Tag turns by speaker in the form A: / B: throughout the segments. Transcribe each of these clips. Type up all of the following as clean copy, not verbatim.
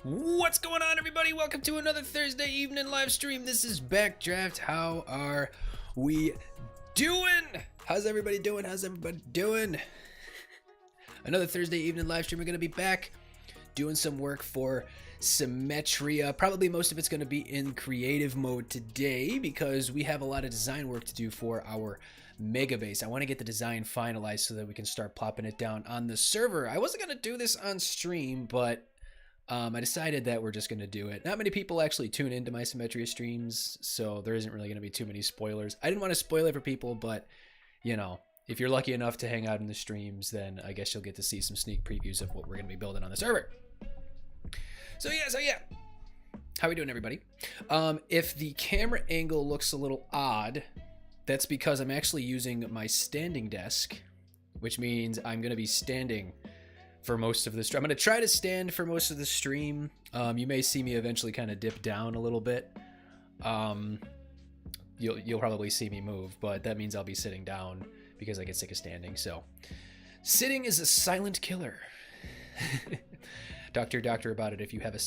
A: What's going on, everybody? Welcome to another Thursday evening live stream. This is Backdraft. How are we doing? How's everybody doing? Another Thursday evening live stream. We're going to be back doing some work for Symmetria. Probably most of it's going to be in creative mode today because we have a lot of design work to do for our mega base. I want to get the design finalized so that we can start plopping it down on the server. I wasn't going to do this on stream, but I decided that we're just going to do it. Not many people actually tune into my Symmetria streams, so there isn't really going to be too many spoilers. I didn't want to spoil it for people, but, you know, if you're lucky enough to hang out in the streams, then I guess you'll get to see some sneak previews of what we're going to be building on the server. So yeah. How we doing, everybody? If the camera angle looks a little odd, that's because I'm actually using my standing desk, which means I'm going to be standing for most of the stream. I'm going to try to stand for most of the stream. You may see me eventually kind of dip down a little bit. You'll probably see me move, but that means I'll be sitting down because I get sick of standing. So sitting is a silent killer. Doctor about it if you have a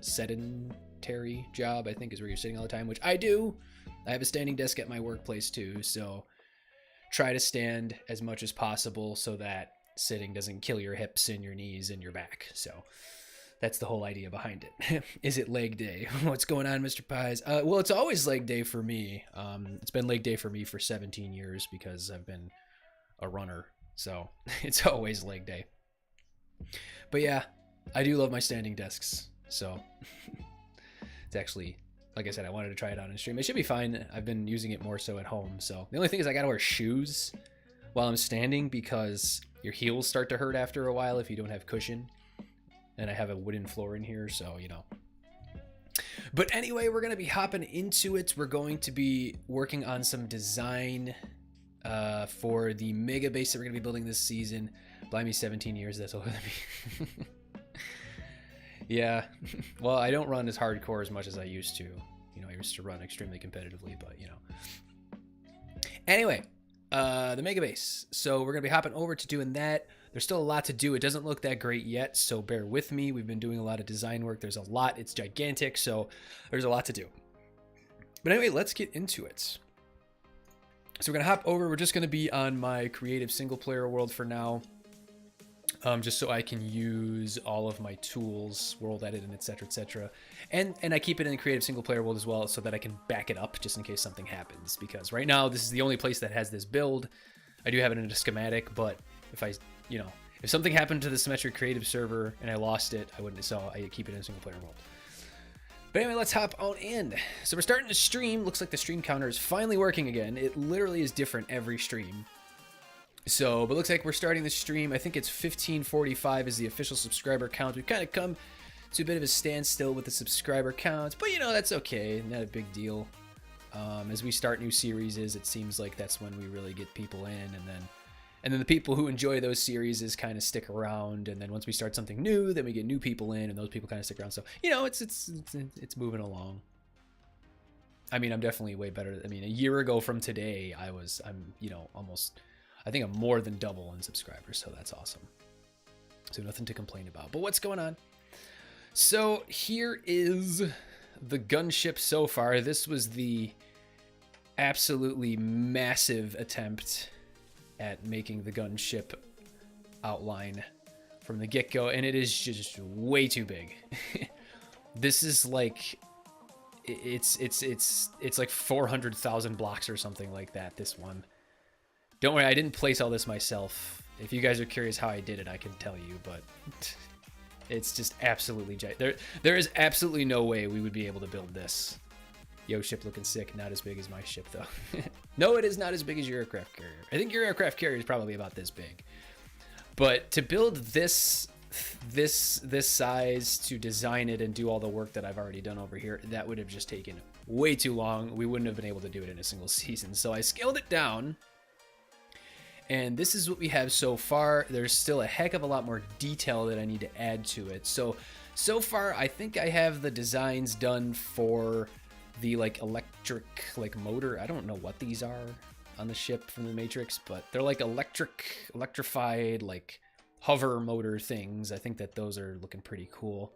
A: sedentary job, I think is where you're sitting all the time, which I do. I have a standing desk at my workplace too, so try to stand as much as possible so that sitting doesn't kill your hips and your knees and your back. So that's the whole idea behind it. Is it leg day? What's going on, Mr. Pies? Well, it's always leg day for me. It's been leg day for me for 17 years because I've been a runner. So it's always leg day. But yeah, I do love my standing desks. So it's actually, like I said, I wanted to try it out on stream. It should be fine. I've been using it more so at home. So the only thing is I got to wear shoes while I'm standing because your heels start to hurt after a while if you don't have cushion. And I have a wooden floor in here, so, you know. But anyway, we're going to be hopping into it. We're going to be working on some design for the mega base that we're going to be building this season. Blimey, 17 years, that's older than me. Yeah, well, I don't run as hardcore as much as I used to. You know, I used to run extremely competitively, but, you know. Anyway, the mega base. So we're going to be hopping over to doing that. There's still a lot to do. It doesn't look that great yet, so bear with me. We've been doing a lot of design work. There's a lot. It's gigantic, so there's a lot to do. But anyway, let's get into it. So we're going to hop over. We're just going to be on my creative single-player world for now, just so I can use all of my tools, world edit, and etc., etc. And I keep it in the creative single-player world as well so that I can back it up just in case something happens. Because right now, this is the only place that has this build. I do have it in a schematic, but if something happened to the Symmetria creative server and I lost it, I wouldn't, so I keep it in a single player world. But anyway, let's hop on in. So we're starting to stream. Looks like the stream counter is finally working again. It literally is different every stream. So, but looks like we're starting the stream. I think it's 1545 is the official subscriber count. We've kind of come to a bit of a standstill with the subscriber count, but you know, that's okay. Not a big deal. As we start new series, it seems like that's when we really get people in, and then the people who enjoy those series kind of stick around, and then once we start something new, then we get new people in, and those people kind of stick around. So, you know, it's moving along. I mean, I'm definitely way better. I mean, a year ago from today, I'm, you know, almost, I think I'm more than double in subscribers, so that's awesome. So nothing to complain about. But what's going on? So here is the gunship so far. This was the absolutely massive attempt at making the gunship outline from the get-go, and it is just way too big. This is like it's like 400,000 blocks or something like that, this one. Don't worry, I didn't place all this myself. If you guys are curious how I did it, I can tell you, but it's just absolutely there is absolutely no way we would be able to build this. Yo, ship looking sick. Not as big as my ship, though. No, it is not as big as your aircraft carrier. I think your aircraft carrier is probably about this big. But to build this size, to design it and do all the work that I've already done over here, that would have just taken way too long. We wouldn't have been able to do it in a single season. So I scaled it down. And this is what we have so far. There's still a heck of a lot more detail that I need to add to it. So far, I think I have the designs done for the electric motor. I don't know what these are on the ship from the Matrix, but they're like electrified hover motor things. I think that those are looking pretty cool.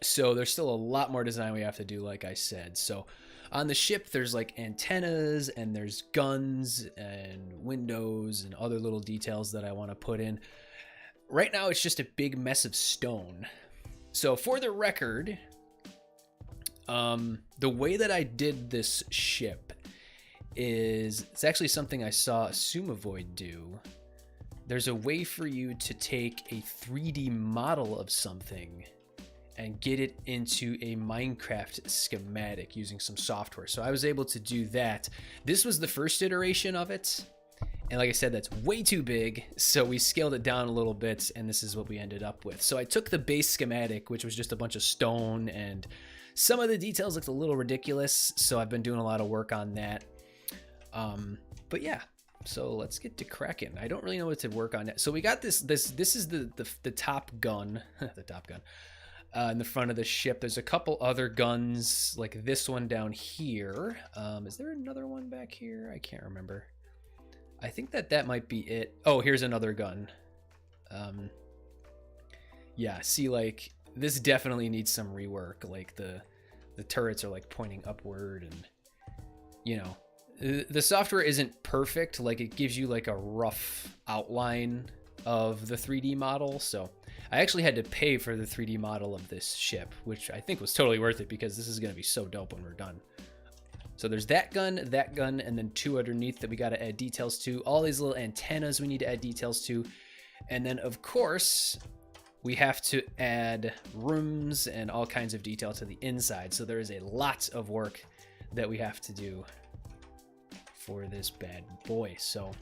A: So there's still a lot more design we have to do, like I said. So on the ship, there's like antennas and there's guns and windows and other little details that I want to put in. Right now, it's just a big mess of stone. So for the record, the way that I did this ship is, it's actually something I saw Sumavoid do. There's a way for you to take a 3D model of something and get it into a Minecraft schematic using some software. So I was able to do that. This was the first iteration of it. And like I said, that's way too big. So we scaled it down a little bit, and this is what we ended up with. So I took the base schematic, which was just a bunch of stone, and some of the details looked a little ridiculous. So I've been doing a lot of work on that. But yeah, so let's get to cracking. I don't really know what to work on yet. So we got this is the top gun, the top gun. In the front of the ship, there's a couple other guns, like this one down here. Is there another one back here? I can't remember. I think that might be it. Oh, here's another gun. Yeah, see, like, this definitely needs some rework. Like, the turrets are, like, pointing upward, and, you know, the software isn't perfect. Like, it gives you, like, a rough outline of the 3D model, so I actually had to pay for the 3D model of this ship, which I think was totally worth it because this is going to be so dope when we're done. So there's that gun, and then two underneath that we got to add details to. All these little antennas we need to add details to. And then, of course, we have to add rooms and all kinds of detail to the inside. So there is a lot of work that we have to do for this bad boy. So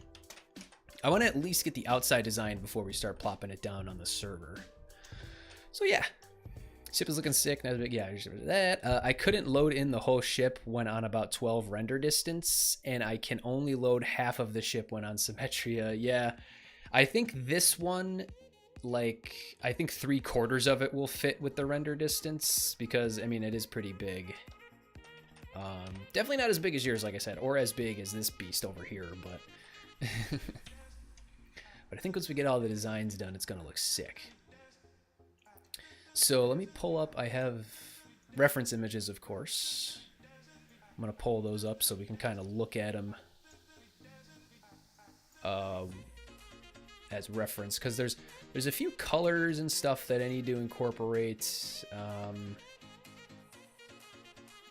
A: I want to at least get the outside design before we start plopping it down on the server. So yeah, ship is looking sick. Yeah, that. I couldn't load in the whole ship when on about 12 render distance, and I can only load half of the ship when on Symmetria. Yeah, I think this one, like, I think 3/4 of it will fit with the render distance because, I mean, it is pretty big. Definitely not as big as yours, like I said, or as big as this beast over here, but... But I think once we get all the designs done, it's going to look sick. So let me pull up. I have reference images, of course. I'm going to pull those up so we can kind of look at them as reference. Because there's a few colors and stuff that I need to incorporate.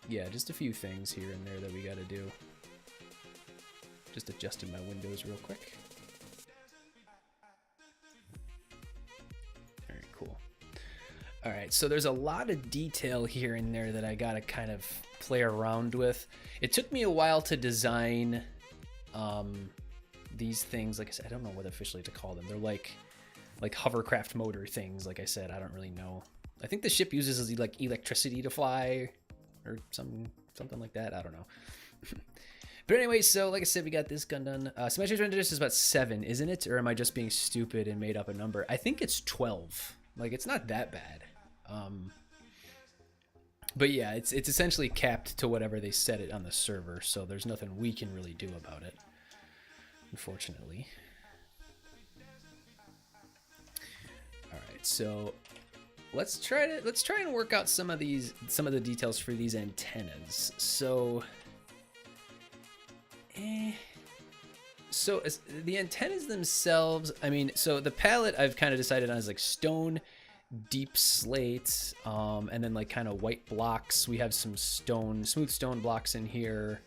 A: Yeah, just a few things here and there that we got to do. Just adjusting my windows real quick. All right, so there's a lot of detail here and there that I gotta kind of play around with. It took me a while to design these things. Like I said, I don't know what officially to call them. They're like hovercraft motor things. Like I said, I don't really know. I think the ship uses like electricity to fly or something like that. I don't know. But anyway, so like I said, we got this gun done. Symmetria's render distance is about 7, isn't it? Or am I just being stupid and made up a number? I think it's 12. Like, it's not that bad. But yeah, it's essentially capped to whatever they set it on the server, so there's nothing we can really do about it, unfortunately. All right, so let's try and work out some of the details for these antennas. So, so as the antennas themselves, I mean, so the palette I've kind of decided on is like stone, deep slate, and then like kind of white blocks. We have some smooth stone blocks in here.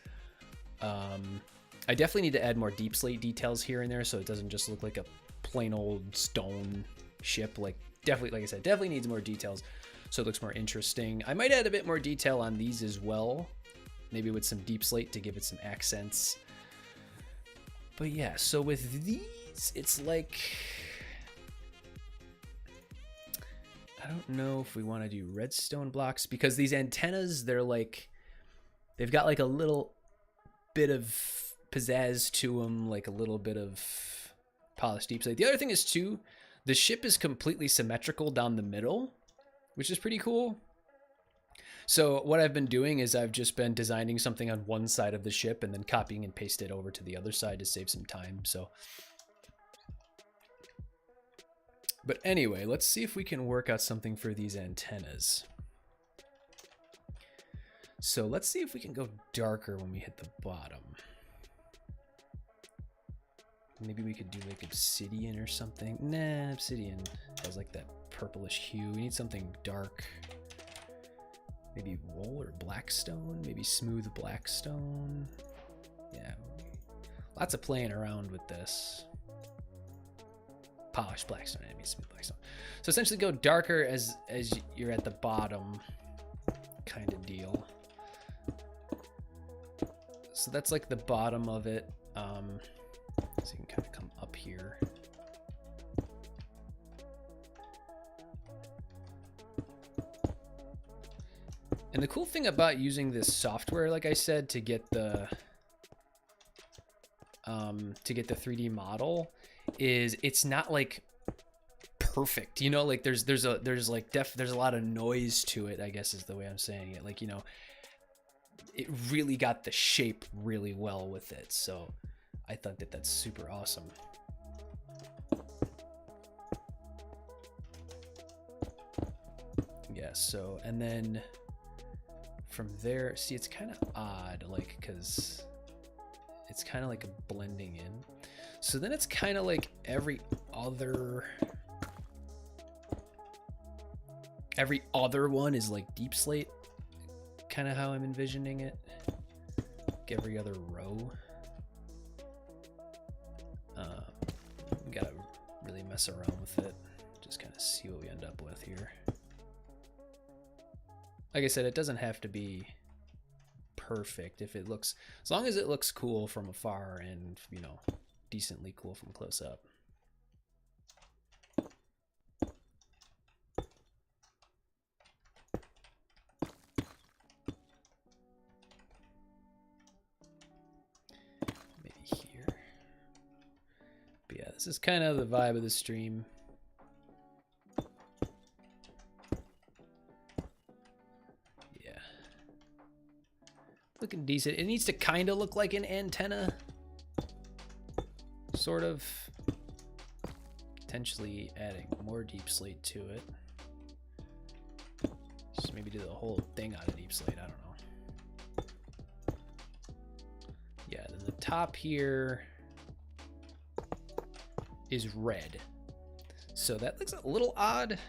A: I definitely need to add more deep slate details here and there so it doesn't just look like a plain old stone ship. Like, definitely, like I said, definitely needs more details so it looks more interesting. I might add a bit more detail on these as well, maybe with some deep slate to give it some accents. But yeah, so with these, it's like, I don't know if we want to do redstone blocks because these antennas, they're like, they've got like a little bit of pizzazz to them, like a little bit of polished deep slate. The other thing is too, the ship is completely symmetrical down the middle, which is pretty cool. So what I've been doing is I've just been designing something on one side of the ship and then copying and pasting it over to the other side to save some time. So But anyway, let's see if we can work out something for these antennas. So let's see if we can go darker when we hit the bottom. Maybe we could do like obsidian or something. Nah, obsidian has like that purplish hue. We need something dark. Maybe wool or blackstone. Maybe smooth blackstone. Yeah, lots of playing around with this. Polished blackstone, I mean smooth blackstone. So essentially go darker as you're at the bottom kind of deal. So that's like the bottom of it. So you can kind of come up here. And the cool thing about using this software, like I said, to get the 3D model is it's not like perfect, you know, like there's a lot of noise to it, I guess is the way I'm saying it. Like, you know, it really got the shape really well with it. So I thought that that's super awesome. Yeah, so, and then from there, see, it's kind of odd, like, because it's kind of like a blending in. So then it's kind of like every other one is like deep slate, kind of how I'm envisioning it. Like every other row. We gotta really mess around with it, just kind of see what we end up with here. Like I said, it doesn't have to be perfect if it looks, as long as it looks cool from afar and, you know, decently cool from close up. Maybe here. But yeah, this is kind of the vibe of the stream. Looking decent. It needs to kind of look like an antenna, sort of. Potentially adding more deep slate to it. Just maybe do the whole thing out of deep slate. I don't know. Yeah, then the top here is red, so that looks a little odd.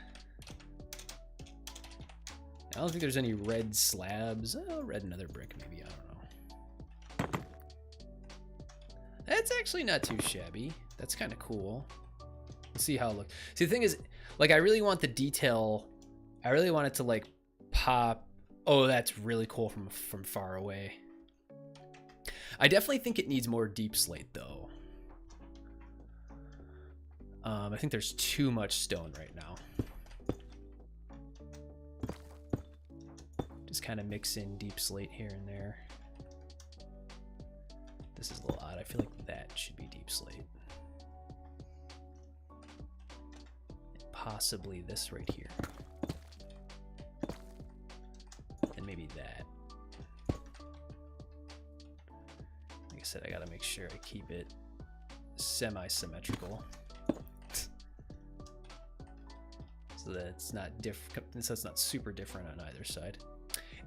A: I don't think there's any red slabs. Oh, red another brick maybe, I don't know. That's actually not too shabby. That's kind of cool. Let's see how it looks. See, the thing is, like, I really want the detail. I really want it to like pop. Oh, that's really cool from far away. I definitely think it needs more deep slate though. I think there's too much stone right now. Just kind of mix in deep slate here and there. This is a little odd. I feel like that should be deep slate. And possibly this right here. And maybe that. Like I said, I gotta make sure I keep it semi-symmetrical. So that it's not so it's not super different on either side.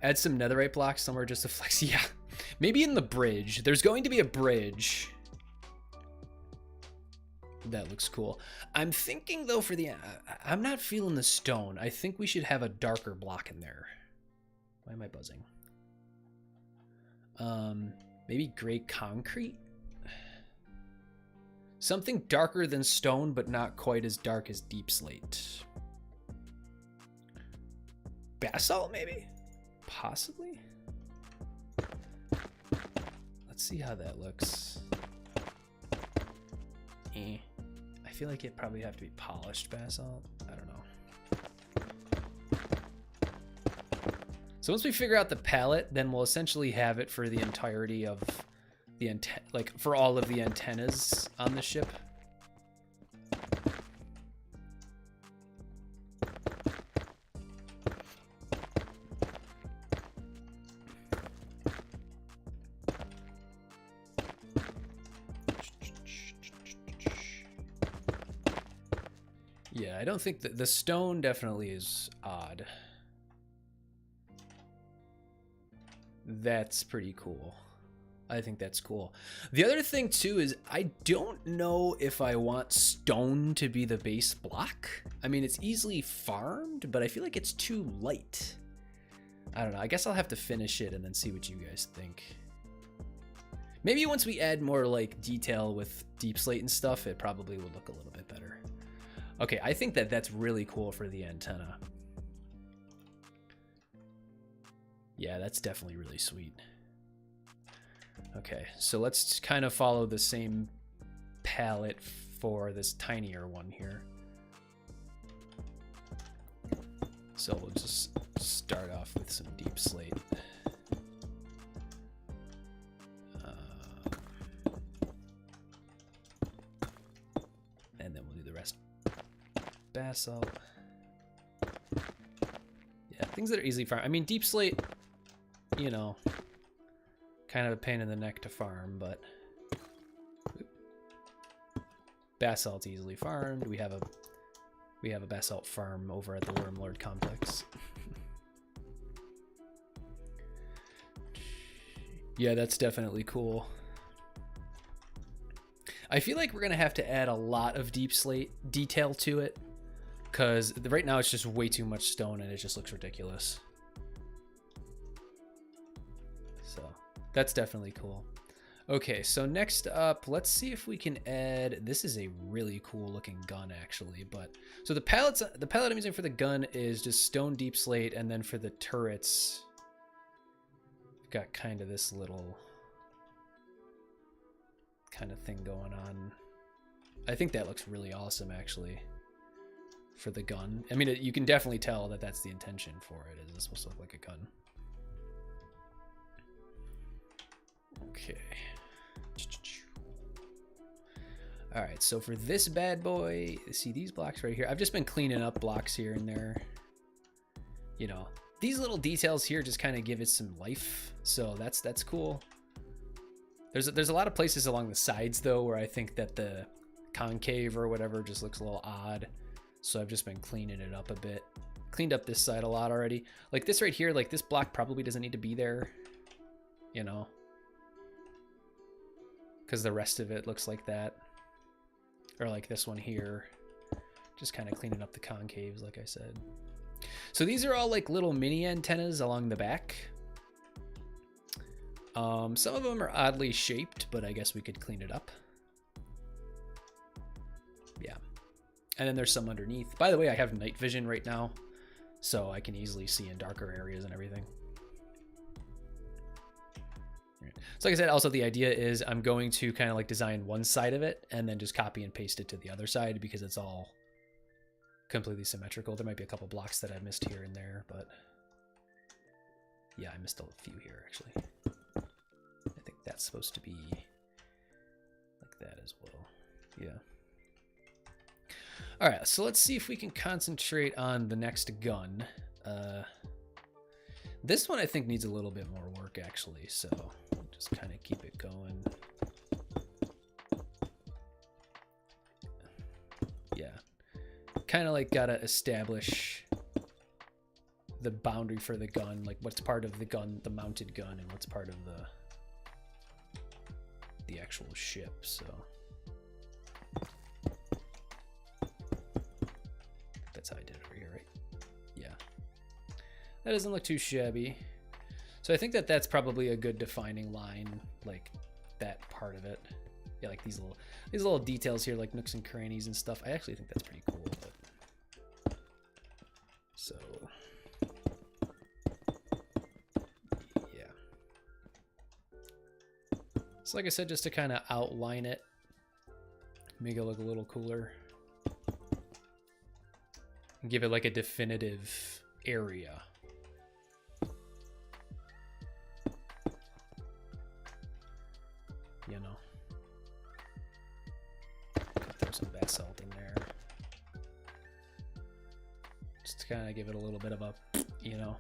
A: Add some netherite blocks somewhere just to flex. Yeah, maybe in the bridge. There's going to be a bridge. That looks cool. I'm thinking though for the, I'm not feeling the stone. I think we should have a darker block in there. Why am I buzzing? Maybe gray concrete? Something darker than stone, but not quite as dark as deep slate. Basalt maybe? Possibly. Let's see how that looks. I feel like it probably have to be polished basalt. I don't know. So once we figure out the palette, then we'll essentially have it for the entirety of the like for all of the antennas on the ship. Yeah, I don't think that the stone definitely is odd. That's pretty cool. I think that's cool. The other thing too is I don't know if I want stone to be the base block. I mean, it's easily farmed, but I feel like it's too light. I don't know. I guess I'll have to finish it and then see what you guys think. Maybe once we add more like detail with deep slate and stuff, it probably will look a little bit better. Okay, I think that that's really cool for the antenna. Yeah, that's definitely really sweet. Okay, so let's kind of follow the same palette for this tinier one here. So we'll just start off with some deep slate. And then we'll do the rest basalt. Yeah, things that are easily farmed. I mean, deep slate, you know, kind of a pain in the neck to farm, but basalt's easily farmed. We have a basalt farm over at the Wormlord complex. Yeah, that's definitely cool. I feel like we're gonna have to add a lot of deep slate detail to it, because right now it's just way too much stone and it just looks ridiculous. So that's definitely cool. Okay, so next up, let's see if we can add, this is a really cool looking gun actually, but so the palette I'm using for the gun is just stone deep slate, and then for the turrets, we've got kind of this little kind of thing going on. I think that looks really awesome actually for the gun. I mean, you can definitely tell that that's the intention for it. It's supposed to look like a gun. Okay. All right, so for this bad boy, see these blocks right here? I've just been cleaning up blocks here and there. You know, these little details here just kind of give it some life. So that's cool. There's a lot of places along the sides though where I think that the concave or whatever just looks a little odd. So I've just been cleaning it up a bit. Cleaned up this side a lot already. Like this right here, like this block probably doesn't need to be there, you know, because the rest of it looks like that. Or like this one here, just kind of cleaning up the concaves, like I said. So these are all like little mini antennas along the back. Some of them are oddly shaped, but I guess we could clean it up. Yeah. And then there's some underneath. By the way, I have night vision right now, so I can easily see in darker areas and everything. So like I said, also the idea is I'm going to kind of like design one side of it and then just copy and paste it to the other side because it's all completely symmetrical. There might be a couple blocks that I missed here and there, but yeah, I missed a few here actually. I think that's supposed to be like that as well. Yeah. All right, so let's see if we can concentrate on the next gun. This one I think needs a little bit more work actually, so just kind of keep it going. Yeah, kind of like gotta establish the boundary for the gun, like what's part of the gun, the mounted gun, and what's part of the actual ship. So that's how I did it over here, right? Yeah. That doesn't look too shabby. So I think that that's probably a good defining line, like that part of it. Yeah, like these little details here, like nooks and crannies and stuff. I actually think that's pretty cool. But so yeah. So like I said, just to kind of outline it, make it look a little cooler, and give it like a definitive area. You know, throw some basalt in there, just to kind of give it a little bit of a, you know,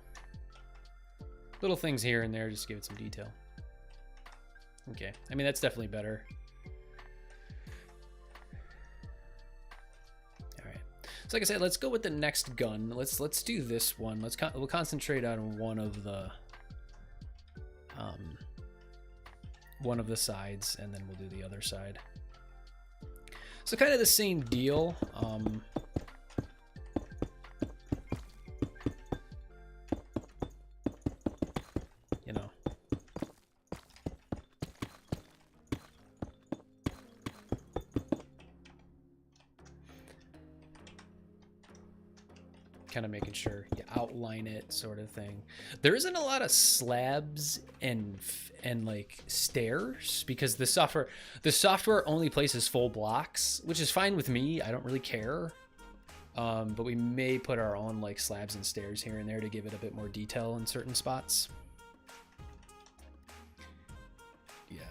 A: little things here and there, just to give it some detail. Okay, I mean that's definitely better. All right, So like I said, let's go with the next gun. Let's do this one. We'll concentrate on one of the sides, and then we'll do the other side. So kind of the same deal. You know. Kind of making sure you outline it, sort of thing. There isn't a lot of slabs and like stairs because the software only places full blocks, which is fine with me. I don't really care. But we may put our own like slabs and stairs here and there to give it a bit more detail in certain spots. Yeah,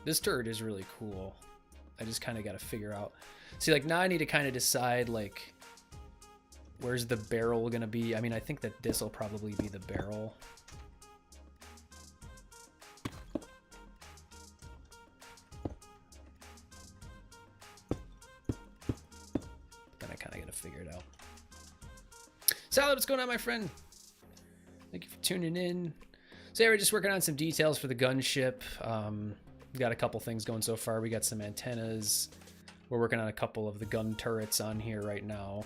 A: this turret is really cool. I just kind of got to figure out. See, like now I need to kind of decide like, where's the barrel gonna be? I mean, I think that this will probably be the barrel. Then I kind of gotta figure it out. Salad, what's going on, my friend? Thank you for tuning in. So yeah, we're just working on some details for the gunship. We've got a couple things going so far. We got some antennas. We're working on a couple of the gun turrets on here right now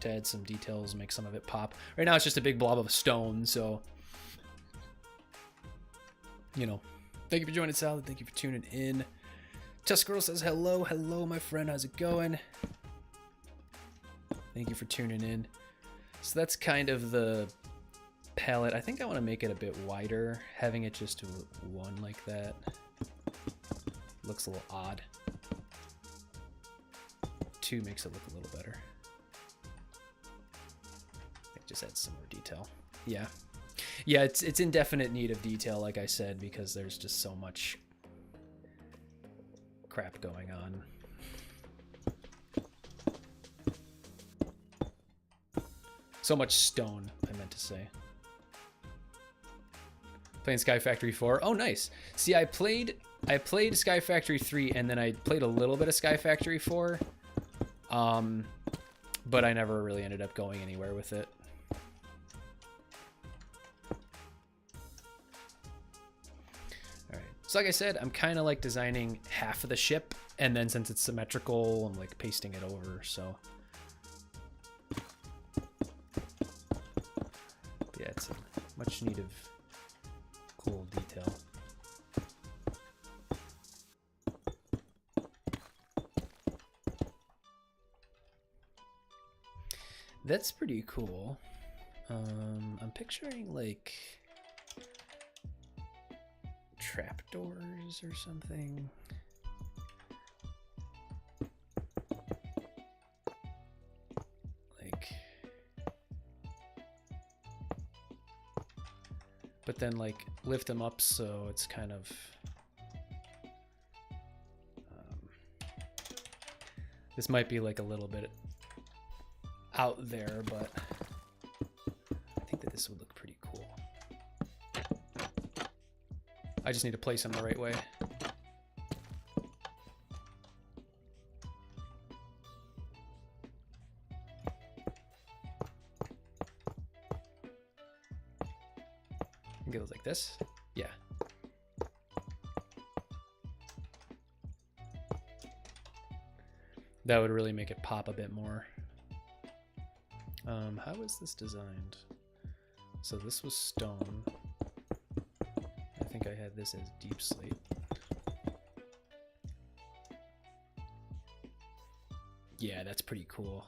A: to add some details, make some of it pop. Right now it's just a big blob of stone, so you know. Thank you for joining, Salad. Thank you for tuning in. Tuscarl says hello. Hello, my friend. How's it going? Thank you for tuning in. So that's kind of the palette. I think I want to make it a bit wider. Having it just one like that looks a little odd. 2 makes it look a little better. Just add some more detail. Yeah, it's in definite need of detail, like I said, because there's just so much crap going on. So much stone, I meant to say. Playing Sky Factory 4. Oh, nice. See, I played Sky Factory 3, and then I played a little bit of Sky Factory 4. But I never really ended up going anywhere with it. So like I said, I'm kind of like designing half of the ship, and then since it's symmetrical, I'm like pasting it over, so. Yeah, it's a much needed cool detail. That's pretty cool. I'm picturing like trapdoors or something. Like, but then like lift them up so it's kind of this might be like a little bit out there, but I think that this would look pretty cool. I just need to place them the right way. It goes like this. Yeah. That would really make it pop a bit more. How is this designed? So this was stone. I think I had this as deep slate. Yeah, that's pretty cool.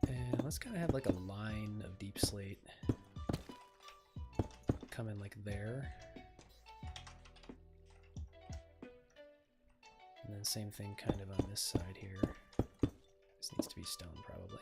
A: And let's kind of have like a line of deep slate coming like there. And then same thing kind of on this side here. This needs to be stone probably.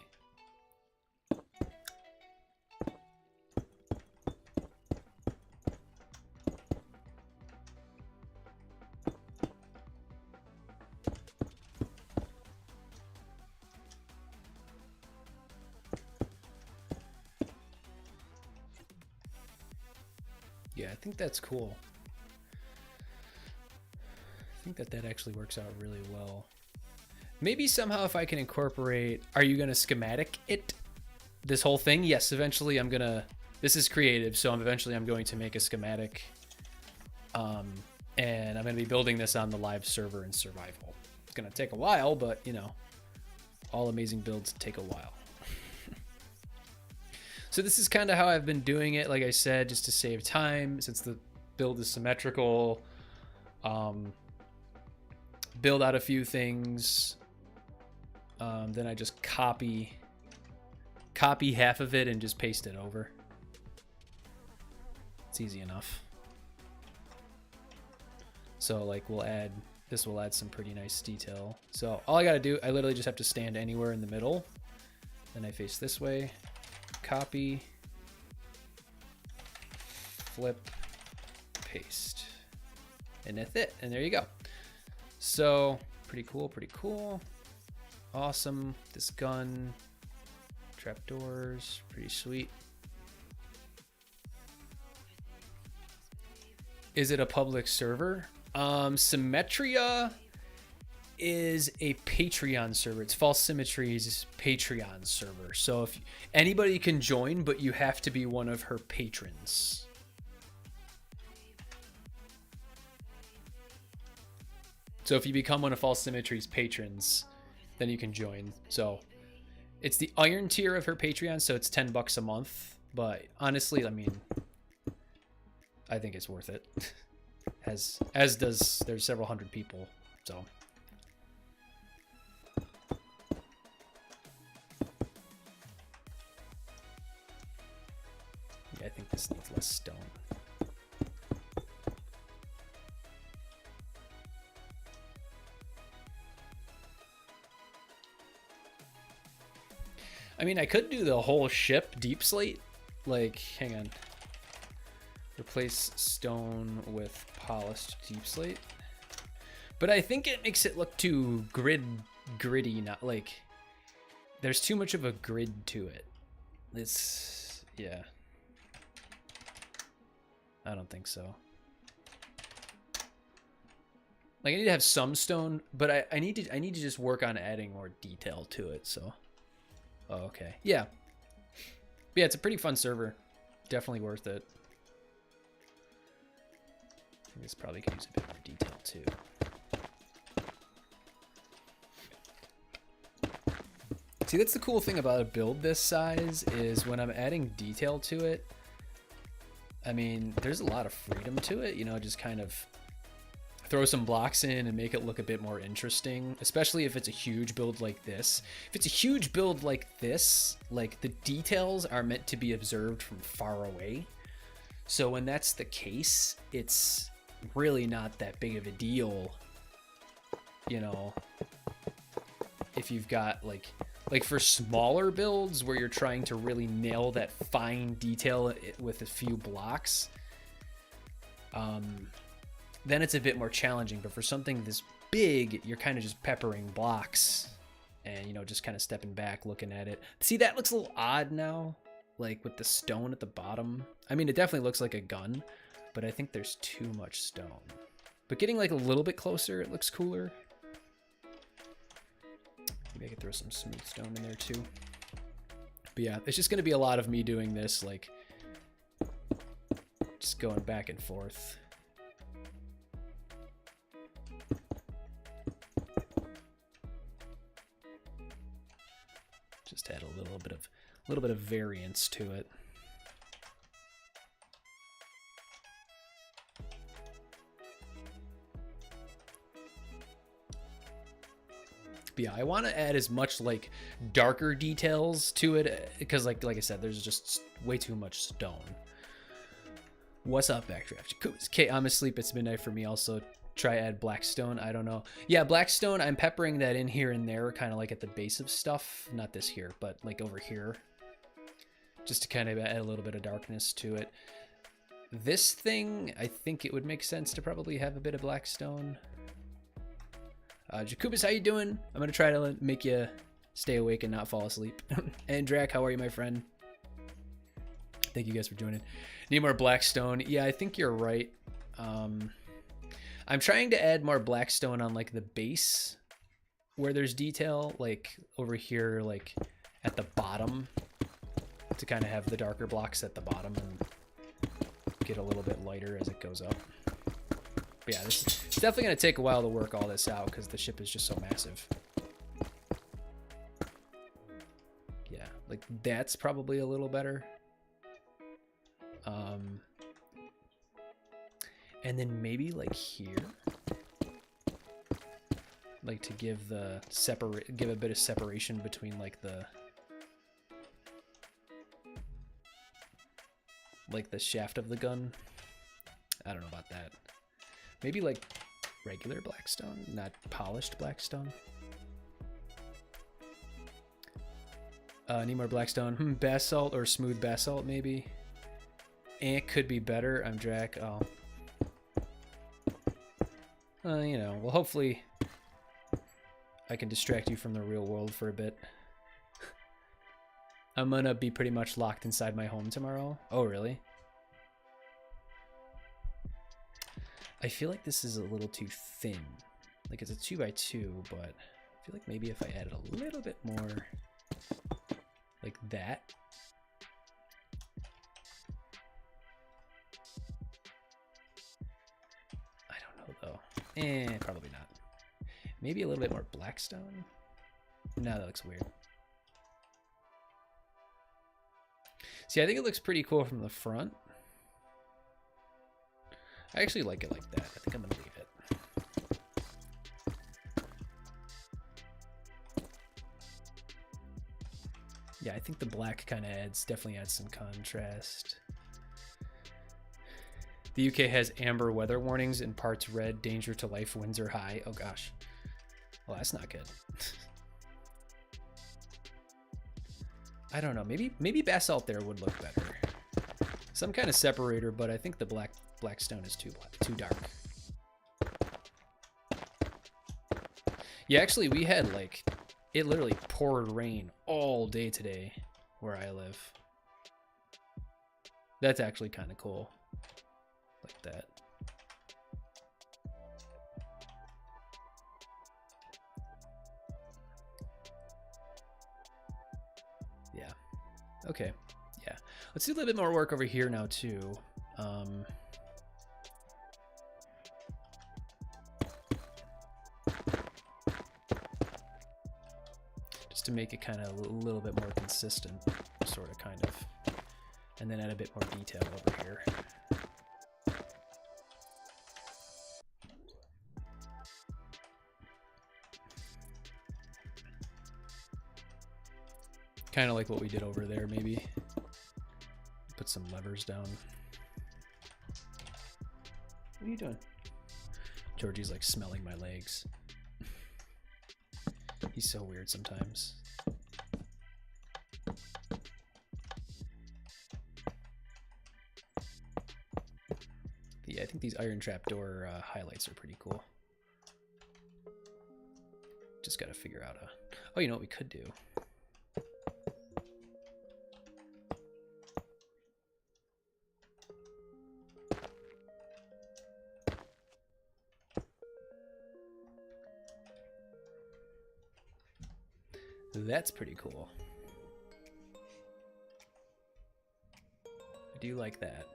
A: Yeah, I think that's cool. think that that actually works out really well. Maybe somehow if I can incorporate, are you going to schematic it? This whole thing? Yes, eventually I'm going to, this is creative, so eventually I'm going to make a schematic. And I'm going to be building this on the live server in survival. It's going to take a while, but you know, all amazing builds take a while. So this is kind of how I've been doing it, like I said, just to save time, since the build is symmetrical. Build out a few things, then I just copy half of it and just paste it over. It's easy enough. So like this will add some pretty nice detail. So all I gotta do, I literally just have to stand anywhere in the middle. Then I face this way, copy, flip, paste. And that's it, and there you go. So pretty cool, pretty cool. Awesome. This gun, trapdoors, pretty sweet. Is it a public server? Symmetria is a Patreon server. It's False Symmetry's Patreon server. So if anybody can join, but you have to be one of her patrons. So if you become one of False Symmetry's patrons, then you can join. So it's the iron tier of her Patreon, so it's $10 a month. But honestly, I mean, I think it's worth it. As does, there's several hundred people, so. Yeah, I think this needs less stone. I mean, I could do the whole ship deep slate. Like, hang on. Replace stone with polished deep slate. But I think it makes it look too gritty, not like there's too much of a grid to it. It's, yeah. I don't think so. Like I need to have some stone, but I need to just work on adding more detail to it, so. Oh, okay. Yeah. Yeah, it's a pretty fun server. Definitely worth it. I think this probably could use a bit more detail too. See, that's the cool thing about a build this size is when I'm adding detail to it, I mean, there's a lot of freedom to it, you know, just kind of throw some blocks in and make it look a bit more interesting, especially if it's a huge build like this. If it's a huge build like this, like the details are meant to be observed from far away. So when that's the case, it's really not that big of a deal, you know, if you've got like for smaller builds where you're trying to really nail that fine detail with a few blocks, then it's a bit more challenging. But for something this big, you're kind of just peppering blocks and, you know, just kind of stepping back, looking at it. See, that looks a little odd now, like with the stone at the bottom. I mean, it definitely looks like a gun, but I think there's too much stone. But getting like a little bit closer, it looks cooler. Maybe I could throw some smooth stone in there too. But yeah, it's just going to be a lot of me doing this, like just going back and forth. Just add a little bit of variance to it. But yeah, I want to add as much like darker details to it because like I said, there's just way too much stone. What's up, Backdraft? Okay, I'm asleep. It's midnight for me. Also, try add blackstone. I don't know. Yeah, blackstone. I'm peppering that in here and there, kind of like at the base of stuff. Not this here, but like over here, just to kind of add a little bit of darkness to it. This thing, I think it would make sense to probably have a bit of blackstone. Jacobus, how you doing? I'm gonna try to make you stay awake and not fall asleep. And Drac, how are you, my friend? Thank you guys for joining. Need more blackstone. Yeah, I think you're right. I'm trying to add more blackstone on like the base where there's detail, like over here, like at the bottom, to kind of have the darker blocks at the bottom and get a little bit lighter as it goes up. But yeah, it's definitely going to take a while to work all this out because the ship is just so massive. Yeah, like that's probably a little better. And then maybe like here, like to give a bit of separation between like the shaft of the gun. I don't know about that. Maybe like regular blackstone, not polished blackstone. Need more blackstone. Basalt or smooth basalt maybe. It could be better. I'm Drac. Oh. You know, well, hopefully I can distract you from the real world for a bit. I'm gonna be pretty much locked inside my home tomorrow. Oh, really? I feel like this is a little too thin. Like it's a 2x2, but I feel like maybe if I added a little bit more like that. I don't know though. Probably not. Maybe a little bit more blackstone. No, that looks weird. See, I think it looks pretty cool from the front. I actually like it like that. I think I'm gonna leave it. Yeah, I think the black kind of definitely adds some contrast. The UK has amber weather warnings in parts red, danger to life, winds are high. Oh gosh. Well, that's not good. I don't know. Maybe basalt there would look better. Some kind of separator, but I think the blackstone is too dark. Yeah, actually, we had like it literally poured rain all day today where I live. That's actually kind of cool. Like that. Yeah. Okay. Yeah. Let's do a little bit more work over here now too. Just to make it kind of a little bit more consistent, sort of, kind of. And then add a bit more detail over here. Kind of like what we did over there, maybe. Put some levers down. What are you doing? Georgie's like smelling my legs. He's so weird sometimes. Yeah, I think these iron trapdoor highlights are pretty cool. Just gotta figure out a... Oh, you know what we could do? That's pretty cool. I do like that.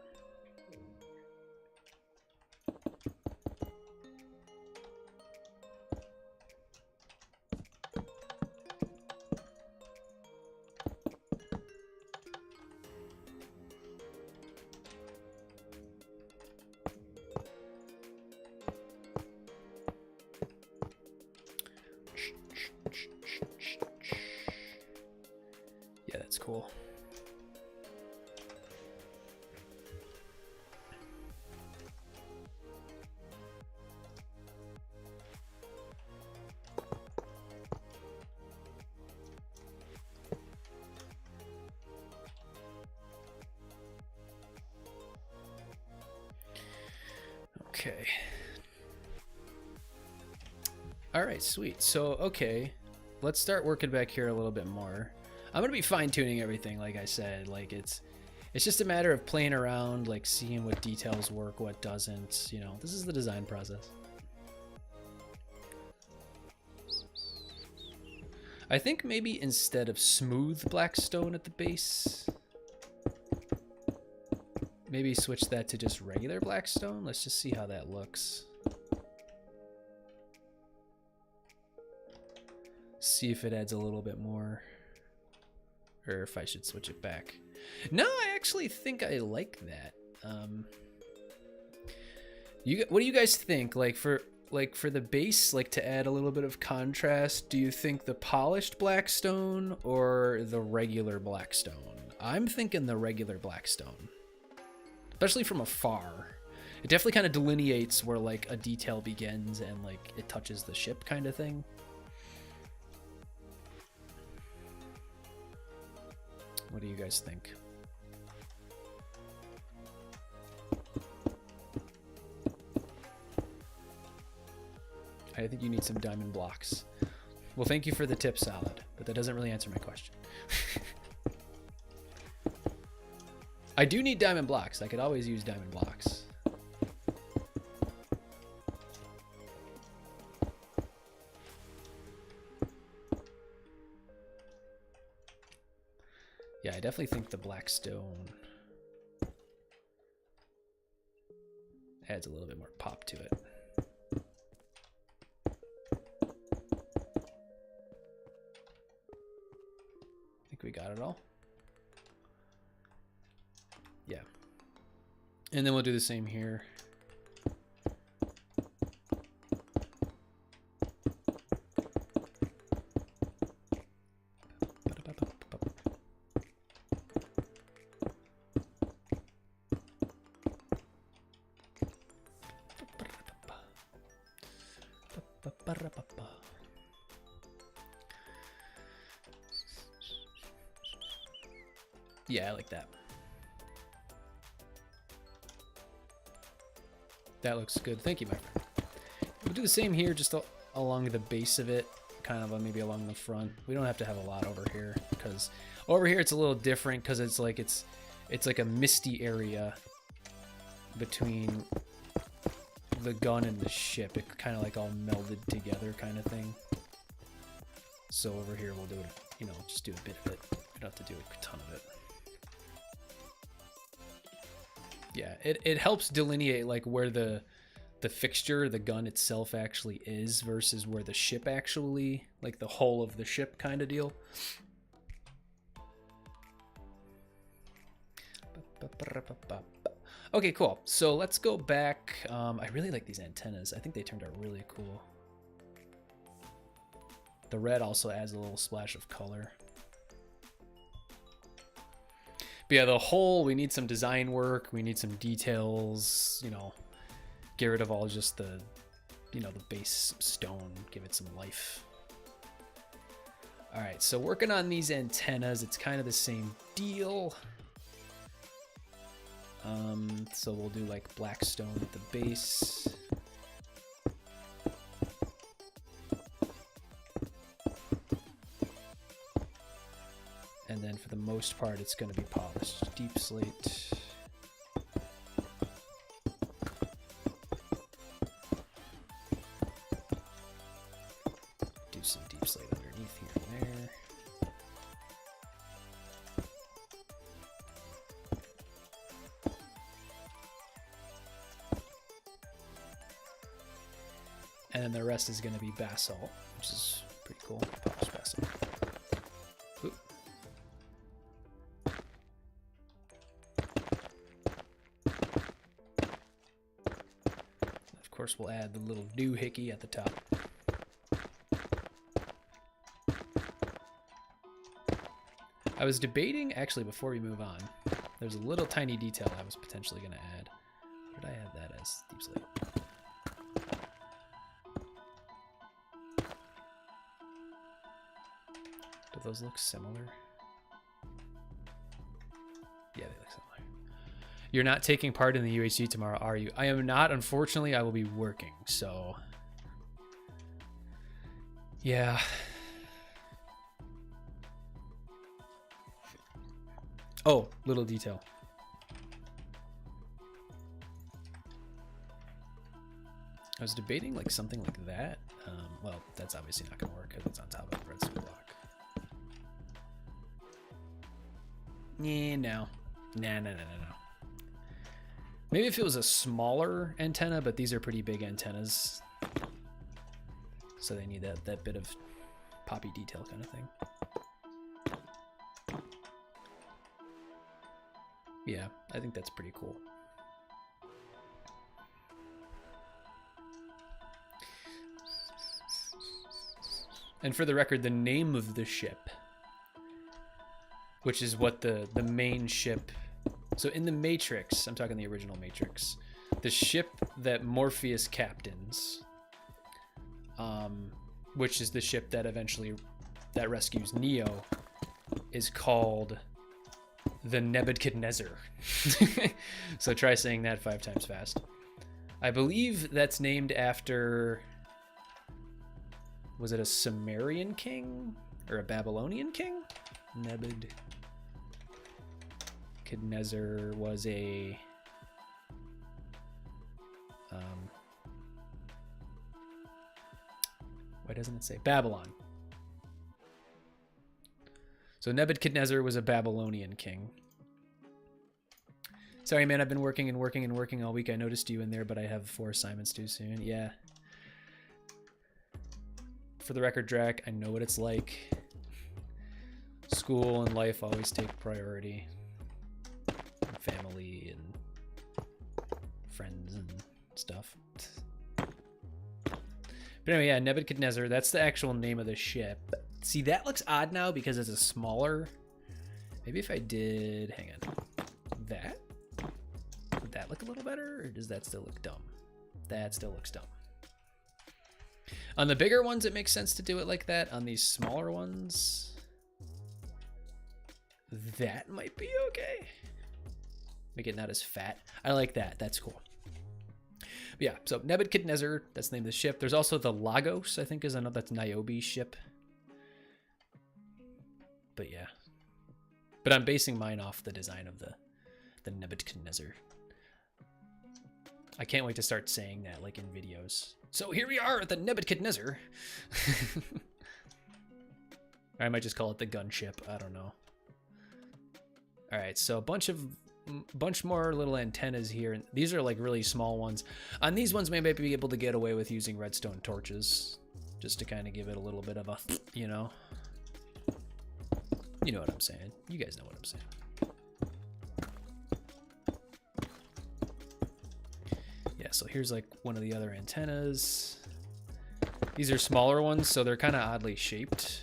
A: Yeah, that's cool. Okay. All right, sweet. So, okay, let's start working back here a little bit more. I'm gonna be fine-tuning everything, like I said. Like it's just a matter of playing around, like seeing what details work, what doesn't. You know, this is the design process. I think maybe instead of smooth black stone at the base, maybe switch that to just regular black stone. Let's just see how that looks. See if it adds a little bit more, or if I should switch it back. No, I actually think I like that. What do you guys think? Like for the base, like to add a little bit of contrast, do you think the polished black stone or the regular black stone? I'm thinking the regular black stone, especially from afar. It definitely kind of delineates where like a detail begins and like it touches the ship kind of thing. What do you guys think? I think you need some diamond blocks. Well, thank you for the tip, Solid, but that doesn't really answer my question. I do need diamond blocks. I could always use diamond blocks. Yeah, I definitely think the black stone adds a little bit more pop to it. We got it all. Yeah. And then we'll do the same here. Yeah, I like that. That looks good. Thank you, my friend. We'll do the same here, just along the base of it, kind of maybe along the front. We don't have to have a lot over here, because over here it's a little different, because it's like a misty area between the gun and the ship. It kind of like all melded together kind of thing. So over here we'll do it, you know, just do a bit of it. We don't have to do a ton of it. Yeah, it helps delineate like where the fixture, the gun itself actually is versus where the ship actually, like the hull of the ship kind of deal. Okay, cool. So let's go back. I really like these antennas. I think they turned out really cool. The red also adds a little splash of color. But yeah, the whole, we need some design work. We need some details, you know, get rid of all just the, you know, the base stone, give it some life. All right, so working on these antennas, it's kind of the same deal. So we'll do like black stone at the base. And then for the most part, it's going to be polished. Deep slate. Do some deep slate underneath here and there. And then the rest is going to be basalt, which is pretty cool. Polished basalt. Oop. Of course, we'll add the little doohickey at the top. I was debating, actually, before we move on, there's a little tiny detail I was potentially going to add. Where did I have that as deep slate? Do those look similar? Yeah, they look similar. You're not taking part in the UHC tomorrow, are you? I am not. Unfortunately, I will be working, so... yeah. Oh, little detail. I was debating like something like that. Well, that's obviously not going to work because it's on top of the redstone block. Yeah, no. No. Maybe if it was a smaller antenna, but these are pretty big antennas. So they need that bit of poppy detail kind of thing. Yeah, I think that's pretty cool. And for the record, the name of the ship, which is what the main ship... So in the Matrix, I'm talking the original Matrix, the ship that Morpheus captains, which is the ship that eventually that rescues Neo, is called the Nebuchadnezzar. So try saying that 5 times fast. I believe that's named after... Was it a Sumerian king or a Babylonian king? Nebuchadnezzar was a why doesn't it say Babylon? So Nebuchadnezzar was a Babylonian king. Sorry, man, I've been working all week. I noticed you in there, but I have 4 assignments due soon. Yeah. For the record, Drac, I know what it's like. School and life always take priority. And family and friends and stuff. But anyway, yeah, Nebuchadnezzar, that's the actual name of the ship. See, that looks odd now because it's a smaller... Maybe if I did... Hang on. That? Would that look a little better, or does that still look dumb? That still looks dumb. On the bigger ones, it makes sense to do it like that. On these smaller ones, that might be okay. Make it not as fat. I like that. That's cool. But yeah, so Nebuchadnezzar, that's the name of the ship. There's also the Lagos, I think is another, that's Niobe's ship. But yeah. But I'm basing mine off the design of the Nebuchadnezzar. I can't wait to start saying that like in videos. So here we are at the Nebuchadnezzar. I might just call it the Gunship. I don't know. All right, so a bunch more little antennas here. These are like really small ones. On these ones, maybe I'd be able to get away with using redstone torches, just to kind of give it a little bit of a, you know what I'm saying. You guys know what I'm saying. So here's like one of the other antennas. These are smaller ones, so they're kind of oddly shaped.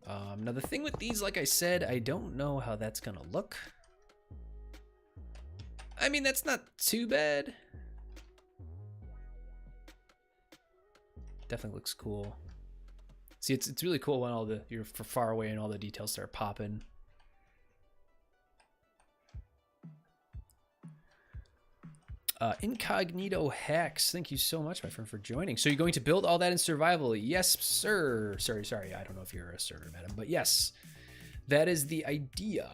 A: Now the thing with these, like I said, I don't know how that's gonna look. I mean, that's not too bad. Definitely looks cool. See, it's really cool when you're far away and all the details start popping. Incognito Hacks, thank you so much, my friend, for joining. So you're going to build all that in survival? Yes, sir. Sorry, I don't know if you're a sir, madam, but yes, that is the idea.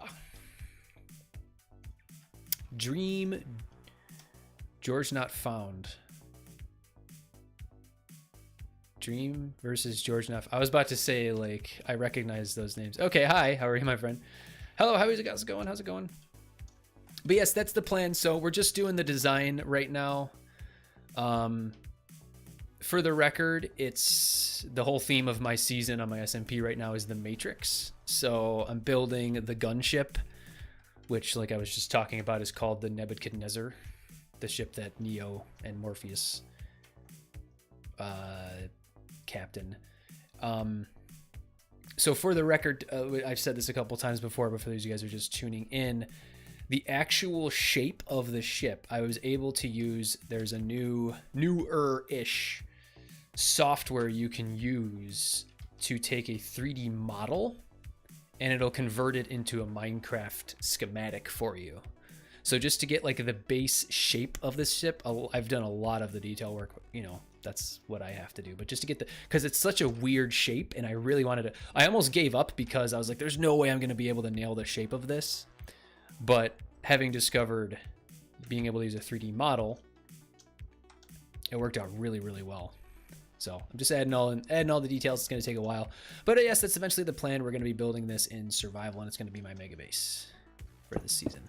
A: Dream George not found. Dream versus George not. I was about to say, like, I recognize those names. Okay, hi, how are you, my friend? Hello, how's it going? How's it going? But yes, that's the plan. So we're just doing the design right now. For the record, it's the whole theme of my season on my SMP right now is the Matrix. So I'm building the gunship, which, like I was just talking about, is called the Nebuchadnezzar, the ship that Neo and Morpheus captain. So for the record, I've said this a couple times before, but for those of you guys who are just tuning in, the actual shape of the ship, I was able to use, there's a newer-ish software you can use to take a 3D model and it'll convert it into a Minecraft schematic for you. So just to get like the base shape of this ship, I've done a lot of the detail work, you know, that's what I have to do. But just to get because it's such a weird shape and I really wanted to, I almost gave up because I was like, there's no way I'm going to be able to nail the shape of this. But having discovered being able to use a 3D model, it worked out really, really well. So I'm just adding all the details. It's going to take a while, but yes, that's eventually the plan. We're going to be building this in survival, and it's going to be my mega base for this season.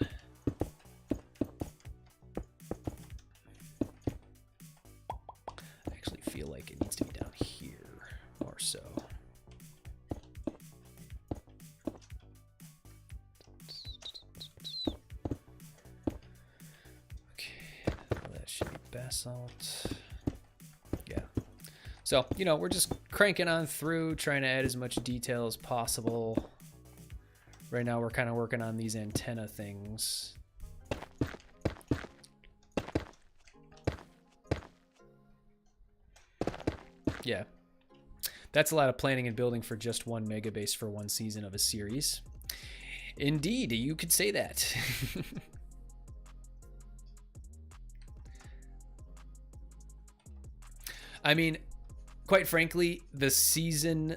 A: I actually feel like it needs to be down here more so. Okay, that should be basalt. Yeah. So, you know, we're just cranking on through, trying to add as much detail as possible. Right now, we're kind of working on these antenna things. Yeah. That's a lot of planning and building for just one mega base for one season of a series. Indeed, you could say that. I mean, quite frankly, the season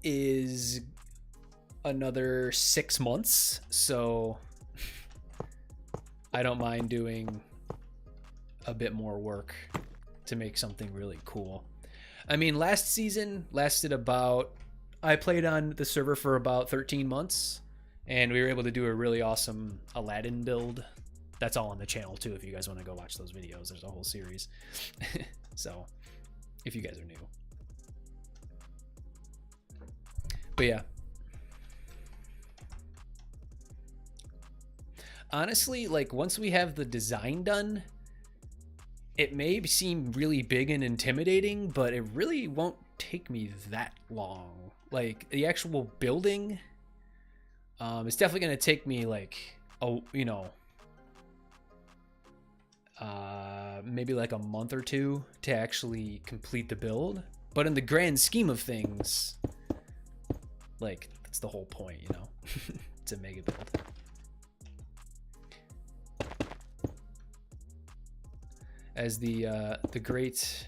A: is another 6 months, so I don't mind doing a bit more work to make something really cool. I mean, last season lasted about, I played on the server for about 13 months, and we were able to do a really awesome Aladdin build. That's all on the channel too, if you guys want to go watch those videos. There's a whole series. So, if you guys are new. But yeah. Honestly, like, once we have the design done, it may seem really big and intimidating, but it really won't take me that long. Like, the actual building, it's definitely going to take me, like, maybe like a month or two to actually complete the build. But in the grand scheme of things, like, that's the whole point, you know? It's a mega build. As the great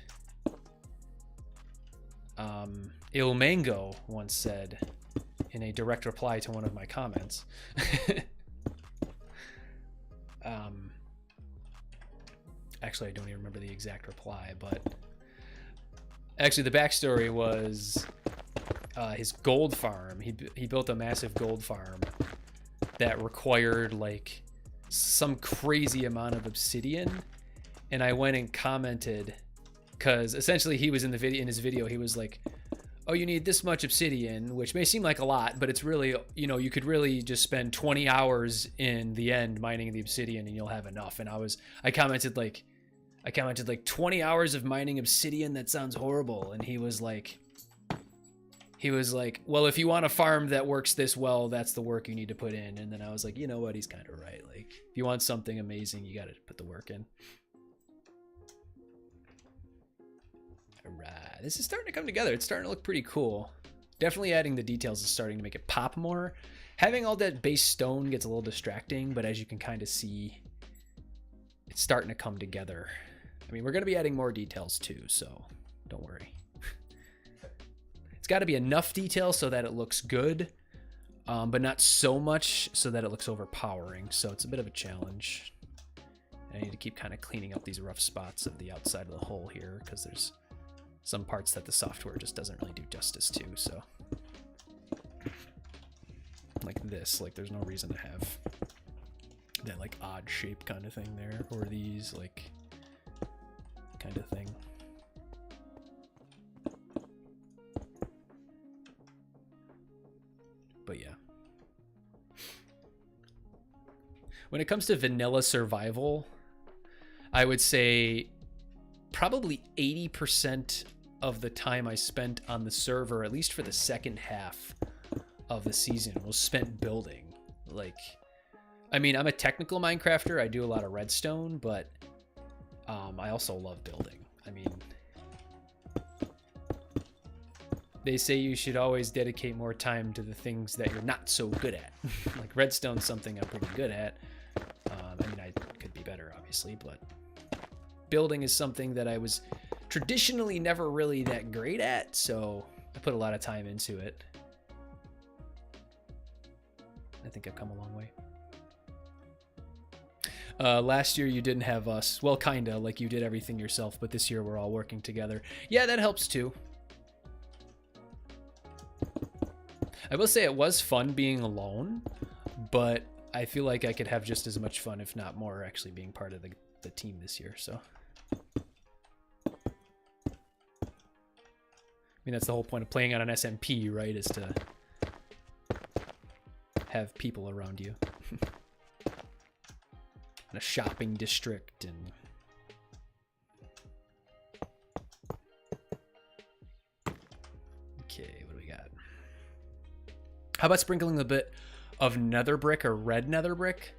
A: Il Mango once said in a direct reply to one of my comments. Actually, I don't even remember the exact reply, but actually the backstory was his gold farm. He built a massive gold farm that required like some crazy amount of obsidian. And I went and commented, because essentially he was in his video, he was like, oh, you need this much obsidian, which may seem like a lot, but it's really, you know, you could really just spend 20 hours in the end mining the obsidian and you'll have enough. And I commented like 20 hours of mining obsidian, that sounds horrible. And he was like, well, if you want a farm that works this well, that's the work you need to put in. And then I was like, you know what, he's kind of right. Like, if you want something amazing, you got to put the work in. Alright, this is starting to come together. It's starting to look pretty cool. Definitely adding the details is starting to make it pop more. Having all that base stone gets a little distracting, but as you can kind of see, it's starting to come together. I mean, we're going to be adding more details too, so don't worry. It's got to be enough detail so that it looks good, but not so much so that it looks overpowering, so it's a bit of a challenge. I need to keep kind of cleaning up these rough spots of the outside of the hole here, because there's some parts that the software just doesn't really do justice to, so. Like this, like there's no reason to have that like odd shape kind of thing there, or these like kind of thing. But yeah. When it comes to vanilla survival, I would say probably 80% of the time I spent on the server, at least for the second half of the season, was spent building. Like, I mean, I'm a technical Minecrafter. I do a lot of redstone, but I also love building. I mean, they say you should always dedicate more time to the things that you're not so good at. Like redstone's something I'm pretty good at. I mean, I could be better, obviously, but building is something that I was traditionally never really that great at, so I put a lot of time into it. I think I've come a long way. Last year you didn't have us. Well, kinda, like you did everything yourself, but this year we're all working together. Yeah, that helps too. I will say it was fun being alone, but I feel like I could have just as much fun, if not more, actually being part of the team this year, so. I mean, that's the whole point of playing on an SMP, right, is to have people around you. In a shopping district and... Okay, what do we got? How about sprinkling a bit of nether brick or red nether brick?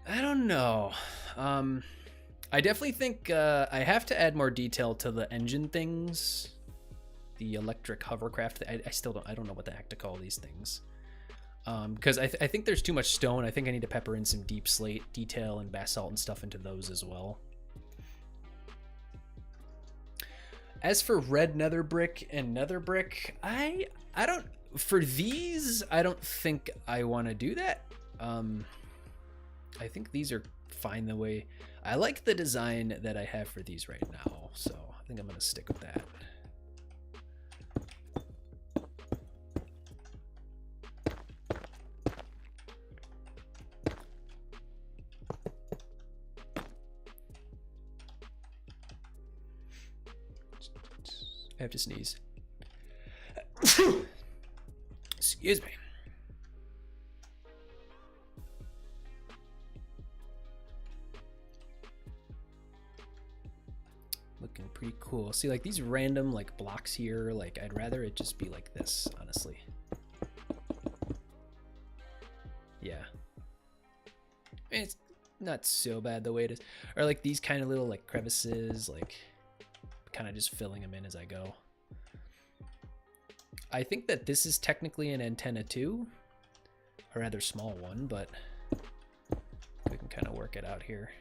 A: I don't know. I definitely think I have to add more detail to the engine things. The electric hovercraft. I don't know what the heck to call these things. Because I think there's too much stone. I think I need to pepper in some deep slate detail and basalt and stuff into those as well. As for red nether brick and nether brick, I don't, for these, I don't think I want to do that. I think these are fine the way, I like the design that I have for these right now. So I think I'm going to stick with that. I have to sneeze. Excuse me. Looking pretty cool. See, like these random like blocks here, like I'd rather it just be like this, honestly. Yeah. I mean, it's not so bad the way it is. Or like these kind of little like crevices, like kind of just filling them in as I go. I think that this is technically an antenna too, a rather small one, but we can kind of work it out here.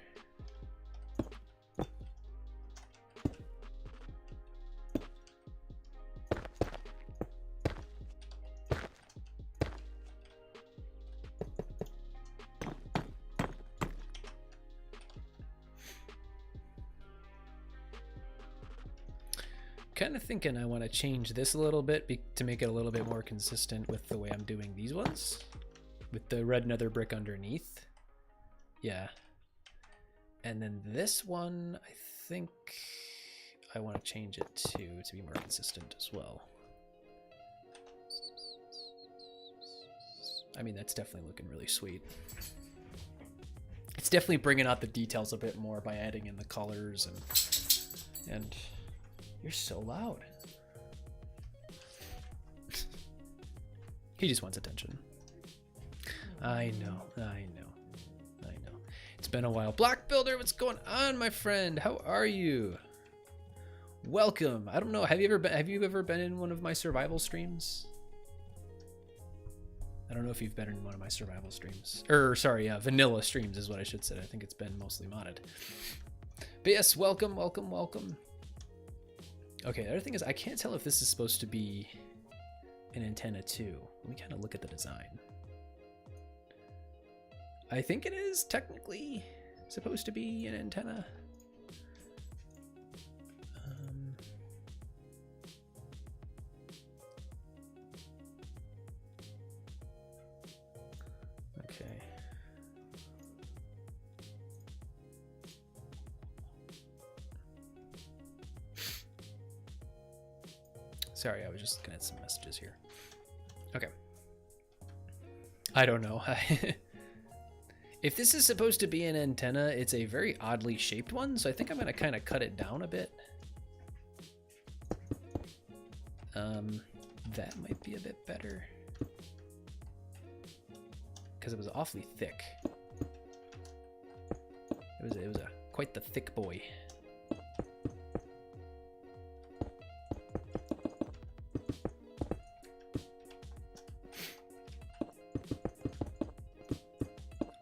A: Kind of thinking I want to change this a little bit to make it a little bit more consistent with the way I'm doing these ones, with the red nether brick underneath. Yeah. And then this one, I think I want to change it to be more consistent as well. I mean, that's definitely looking really sweet. It's definitely bringing out the details a bit more by adding in the colors and you're so loud. He just wants attention. I know. It's been a while. Block Builder, what's going on, my friend? How are you? Welcome. I don't know. Have you ever been in one of my survival streams? I don't know if you've been in one of my survival streams. Or sorry, vanilla streams is what I should say. I think it's been mostly modded. But yes, welcome. Okay, the other thing is I can't tell if this is supposed to be an antenna too. Let me kind of look at the design. I think it is technically supposed to be an antenna. Okay. Sorry, I was just looking at some messages here. Okay. I don't know. If this is supposed to be an antenna, it's a very oddly shaped one, so I think I'm going to kind of cut it down a bit. That might be a bit better. Because it was awfully thick. It was quite the thick boy.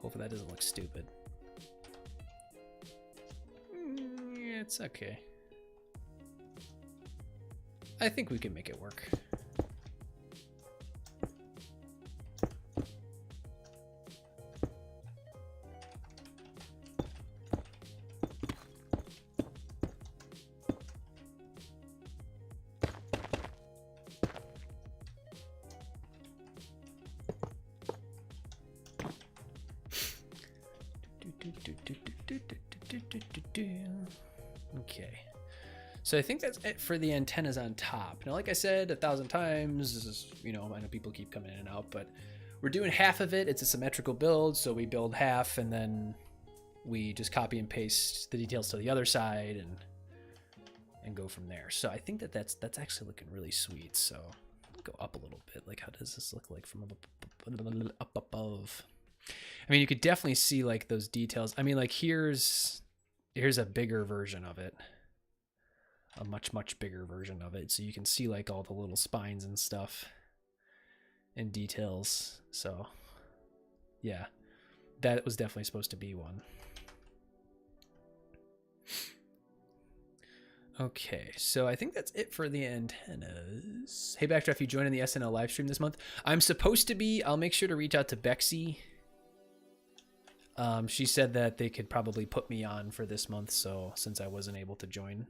A: Hopefully that doesn't look stupid. Yeah, it's okay. I think we can make it work. Okay. So I think that's it for the antennas on top. Now, like I said 1,000 times, you know, I know people keep coming in and out, but we're doing half of it. It's a symmetrical build, so we build half and then we just copy and paste the details to the other side and go from there. So I think that's actually looking really sweet. So I'll go up a little bit. Like, how does this look like from up above? I mean, you could definitely see like those details. I mean, like here's a bigger version of it. A much bigger version of it, so you can see like all the little spines and stuff and details. So yeah, that was definitely supposed to be one. Okay, so I think that's it for the antennas. Hey Backdraft, you joined in the SNL live stream this month? I'm supposed to be. I'll make sure to reach out to Bexy. She said that they could probably put me on for this month, so since I wasn't able to join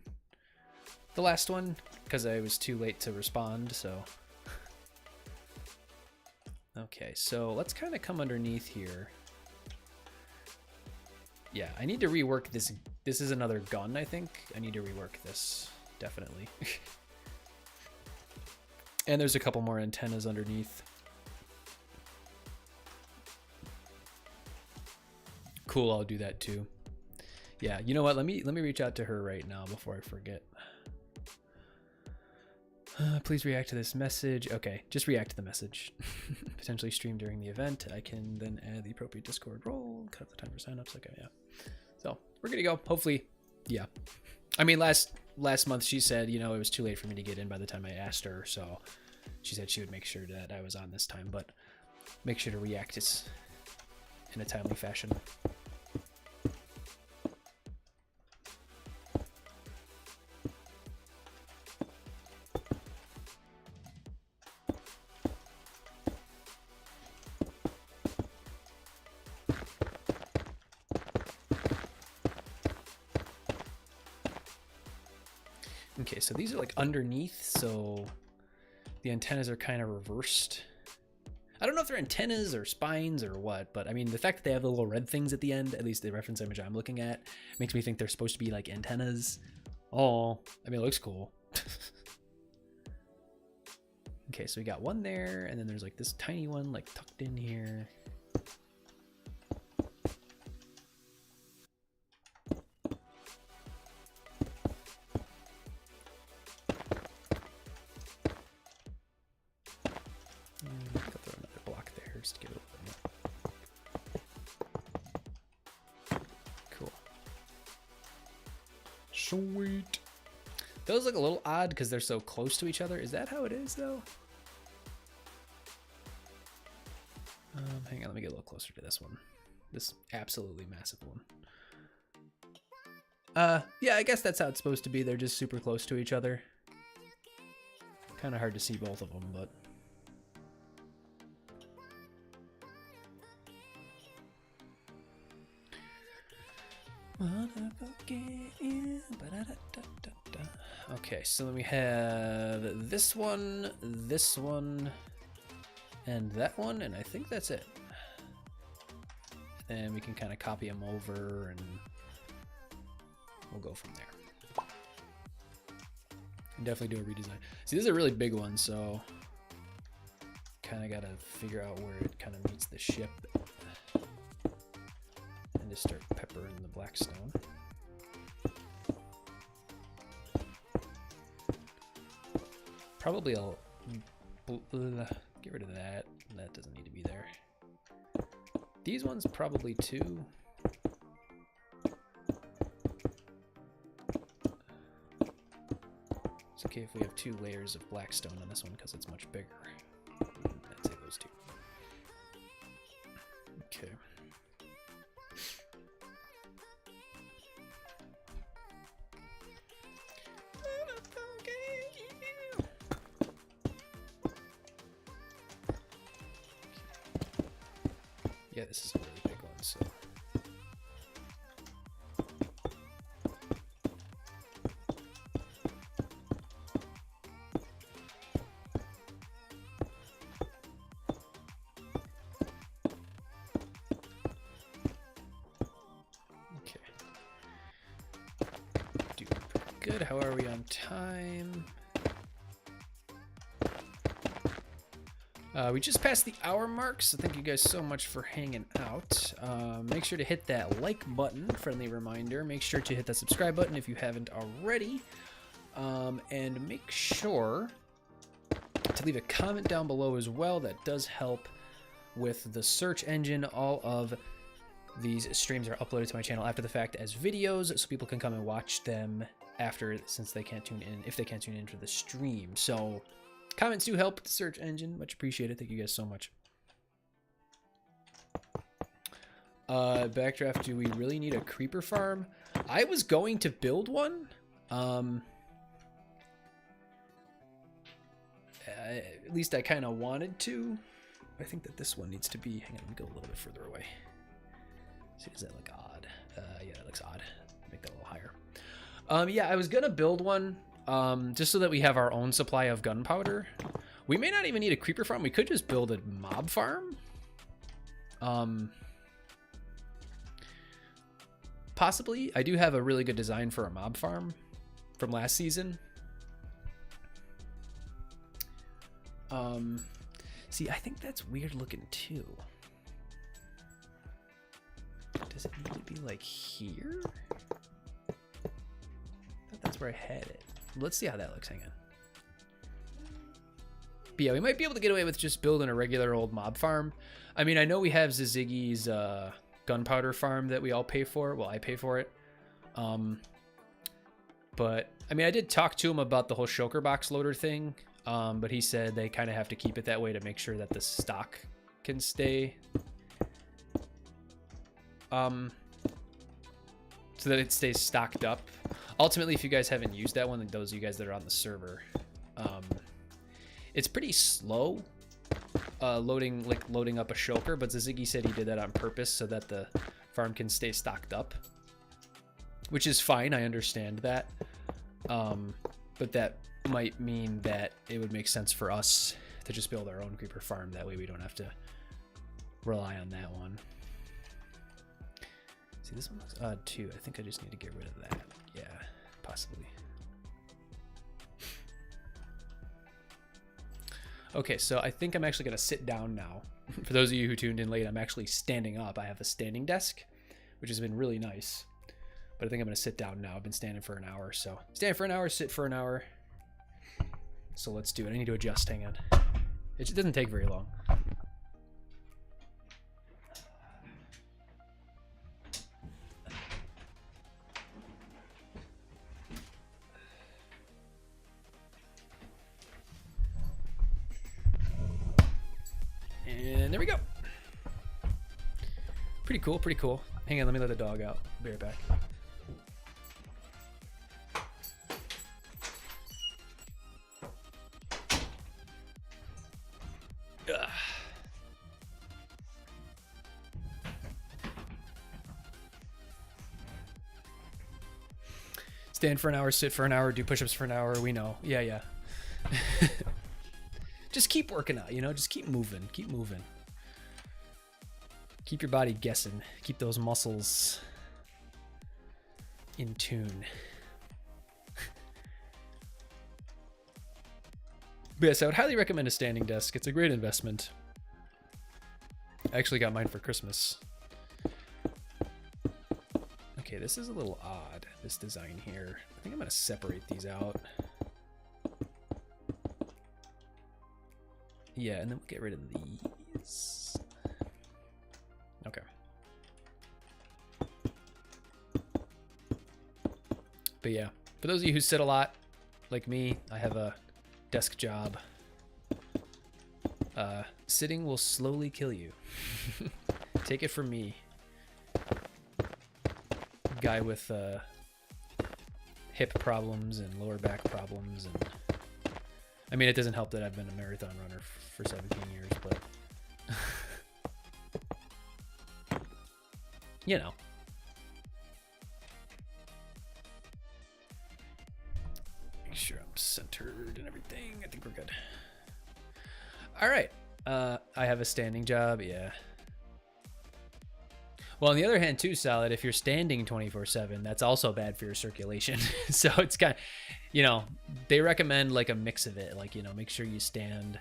A: the last one because I was too late to respond, so okay, so let's kind of come underneath here. Yeah, I need to rework this. This is another gun, I think. I need to rework this, definitely. And there's a couple more antennas underneath. Cool, I'll do that too. Yeah, you know what? Let me reach out to her right now before I forget. Please react to this message. Okay, just react to the message. Potentially stream during the event. I can then add the appropriate Discord role, cut the time for signups. Okay, yeah. So we're gonna go. Hopefully, yeah. I mean, last month she said, you know, it was too late for me to get in by the time I asked her. So she said she would make sure that I was on this time, but make sure to react in a timely fashion. Okay, so these are like underneath, so the antennas are kind of reversed. I don't know if they're antennas or spines or what, but I mean, the fact that they have the little red things at the end, at least the reference image I'm looking at, makes me think they're supposed to be like antennas. Oh, I mean, it looks cool. Okay, so we got one there, and then there's like this tiny one like tucked in here. Sweet. Those look a little odd because they're so close to each other. Is that how it is, though? Hang on, let me get a little closer to this one. This absolutely massive one. Yeah, I guess that's how it's supposed to be. They're just super close to each other. Kind of hard to see both of them, but... Okay, so then we have this one, and that one, and I think that's it. And we can kind of copy them over, and we'll go from there. Definitely do a redesign. See, this is a really big one, so kind of got to figure out where it kind of meets the ship. And just start peppering the blackstone. Probably I'll get rid of that. That doesn't need to be there. These ones probably too. It's okay if we have 2 layers of blackstone on this one because it's much bigger. I'd say those 2. Okay. Yeah, this is a really big one, so. Okay. good. How are we on time? We just passed the hour mark, so thank you guys so much for hanging out. Make sure to hit that like button, friendly reminder. Make sure to hit that subscribe button if you haven't already. And make sure to leave a comment down below as well. That does help with the search engine. All of these streams are uploaded to my channel after the fact as videos, so people can come and watch them after, since they can't tune in, if they can't tune in for the stream. So comments do help with the search engine. Much appreciated. Thank you guys so much. Backdraft, do we really need a creeper farm? I was going to build one. At least I kind of wanted to. I think that this one needs to be, hang on, let me go a little bit further away. See, does that look odd? Yeah, that looks odd. Make that a little higher. Yeah, I was gonna build one, just so that we have our own supply of gunpowder. We may not even need a creeper farm. We could just build a mob farm. Possibly. I do have a really good design for a mob farm from last season. See, I think that's weird looking too. Does it need to be like here? I thought that's where I had it. Let's see how that looks. Hang on. But yeah, we might be able to get away with just building a regular old mob farm. I mean, I know we have Ziggy's gunpowder farm that we all pay for. Well, I pay for it. But I mean, I did talk to him about the whole shulker box loader thing. But he said they kind of have to keep it that way to make sure that the stock can stay. So that it stays stocked up. Ultimately, if you guys haven't used that one, then those of you guys that are on the server, it's pretty slow loading up a shulker, but Ziggy said he did that on purpose so that the farm can stay stocked up, which is fine. I understand that. But that might mean that it would make sense for us to just build our own creeper farm. That way we don't have to rely on that one. See, this one looks odd too. I think I just need to get rid of that. Yeah, possibly. Okay, so I think I'm actually going to sit down now. For those of you who tuned in late, I'm actually standing up. I have a standing desk, which has been really nice. But I think I'm going to sit down now. I've been standing for an hour, so stand for an hour, sit for an hour. So let's do it. I need to adjust. Hang on. It doesn't take very long. And there we go. Pretty cool, pretty cool. Hang on, let me let the dog out. Be right back. Ugh. Stand for an hour, sit for an hour, do push-ups for an hour. We know. Yeah, yeah. Just keep working out, you know? Just keep moving. Keep moving. Keep your body guessing. Keep those muscles in tune. But yes, I would highly recommend a standing desk. It's a great investment. I actually got mine for Christmas. Okay, this is a little odd, this design here. I think I'm going to separate these out. Yeah, and then we'll get rid of these. Okay. But yeah, for those of you who sit a lot, like me, I have a desk job. Sitting will slowly kill you. Take it from me. Guy with hip problems and lower back problems, and I mean, it doesn't help that I've been a marathon runner for 17 years, but you know. Make sure I'm centered and everything. I think we're good. All right. I have a standing job. Yeah. Well, on the other hand, too, Solid, if you're standing 24/7, that's also bad for your circulation. So it's kind of, you know, they recommend like a mix of it. Like, you know, make sure you stand.